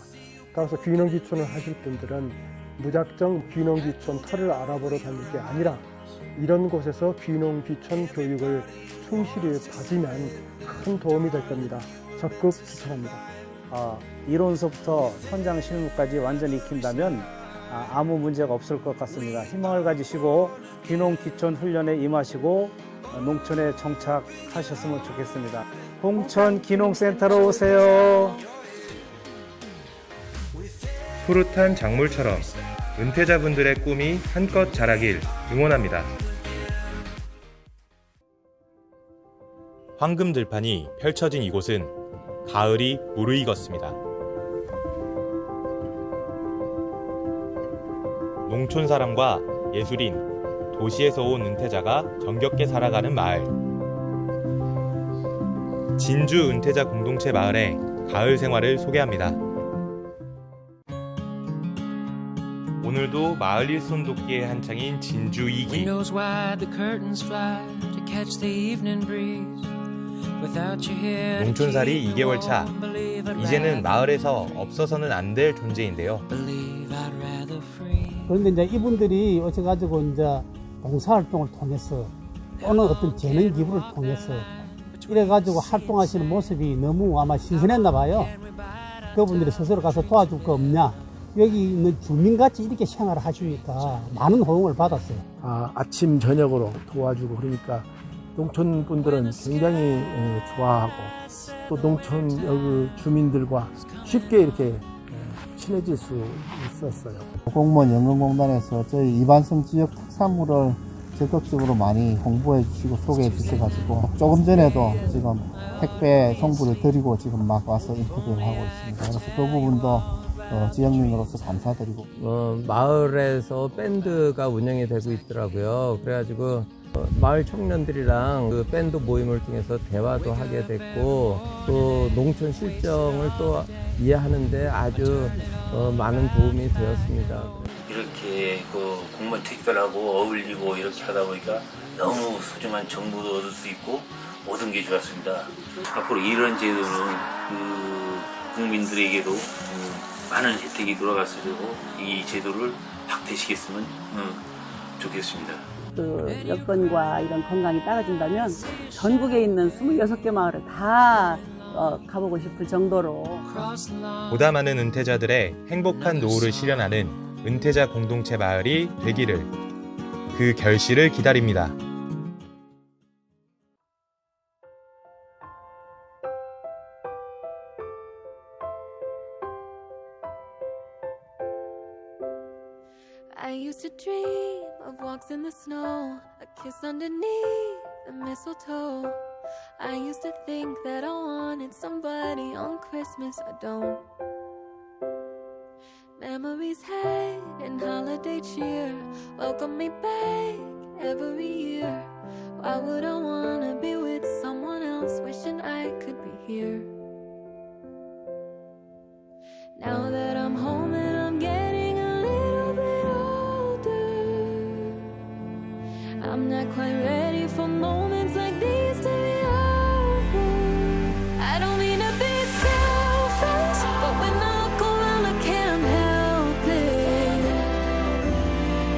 따라서 귀농귀촌을 하실 분들은 무작정 귀농귀촌 터를 알아보러 다닐 게 아니라 이런 곳에서 귀농귀촌 교육을 충실히 받으면 큰 도움이 될 겁니다. 적극 추천합니다. 이론서부터 현장 실무까지 완전히 익힌다면 아무 문제가 없을 것 같습니다. 희망을 가지시고 귀농귀촌 훈련에 임하시고 농촌에 정착하셨으면 좋겠습니다. 홍천 귀농센터로 오세요. 푸릇한 작물처럼 은퇴자분들의 꿈이 한껏 자라길 응원합니다. 황금 들판이 펼쳐진 이곳은 가을이 무르익었습니다. 농촌 사람과 예술인, 도시에서 온 은퇴자가 정겹게 살아가는 마을. 진주 은퇴자 공동체 마을의 가을 생활을 소개합니다. 오늘도 마을 일손 돕기에 한창인 진주 2기. 농촌살이 2개월 차. 이제는 마을에서 없어서는 안 될 존재인데요. 그런데 이제 이분들이 오셔가지고 이제 봉사활동을 통해서 또는 어떤 재능 기부를 통해서 이래가지고 활동하시는 모습이 너무 아마 신선했나 봐요. 그분들이 스스로 가서 도와줄 거 없냐. 여기 있는 주민같이 이렇게 생활을 하시니까 많은 호응을 받았어요. 아침 저녁으로 도와주고 그러니까 농촌 분들은 굉장히 좋아하고 또 농촌 여기 주민들과 쉽게 이렇게 친해질 수 있었어요. 공무원 연금공단에서 저희 이반성 지역 특산물을 적극적으로 많이 홍보해 주시고 소개해 주셔가지고 조금 전에도 지금 택배 송부를 드리고 지금 막 와서 인터뷰를 하고 있습니다. 그래서 그 부분도 지역민으로서 감사드리고 마을에서 밴드가 운영이 되고 있더라고요. 그래가지고 마을 청년들이랑 그 밴드 모임을 통해서 대화도 하게 됐고 또 농촌 실정을 또 이해하는데 아주 많은 도움이 되었습니다. 이렇게 그 공무원 택배라고 어울리고 이렇게 하다 보니까 너무 소중한 정보도 얻을 수 있고 모든 게 좋았습니다. 앞으로 이런 제도는 국민들에게도 많은 혜택이 돌아갈 수 있고 이 제도를 박대시겠으면 좋겠습니다. 그 여건과 이런 건강이 따라준다면 전국에 있는 26개 마을을 다 가보고 싶을 정도로 보다 많은 은퇴자들의 행복한 노후를 실현하는 은퇴자 공동체 마을이 되기를 그 결실을 기다립니다. I used to dream of walks in the snow, a kiss underneath the mistletoe. I used to think that I wanted somebody on Christmas, I don't. Memories hide in holiday cheer, welcome me back every year. Why would I wanna be with someone else, wishing I could be here? Now that I'm home and I'm getting a little bit older, I'm not quite ready for moments like these to be over. I don't mean to be selfish, but when I look around I can't help it.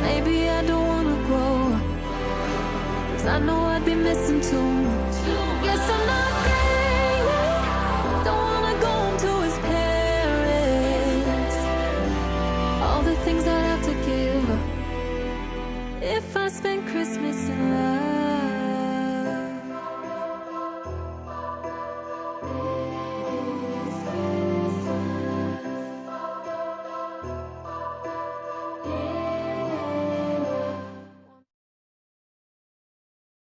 Maybe I don't wanna grow, 'cause I know I'd be missing too much. Yes, I'm not David, don't wanna go home to his parents. All the things I'd have to give up if I spent Christmas in love.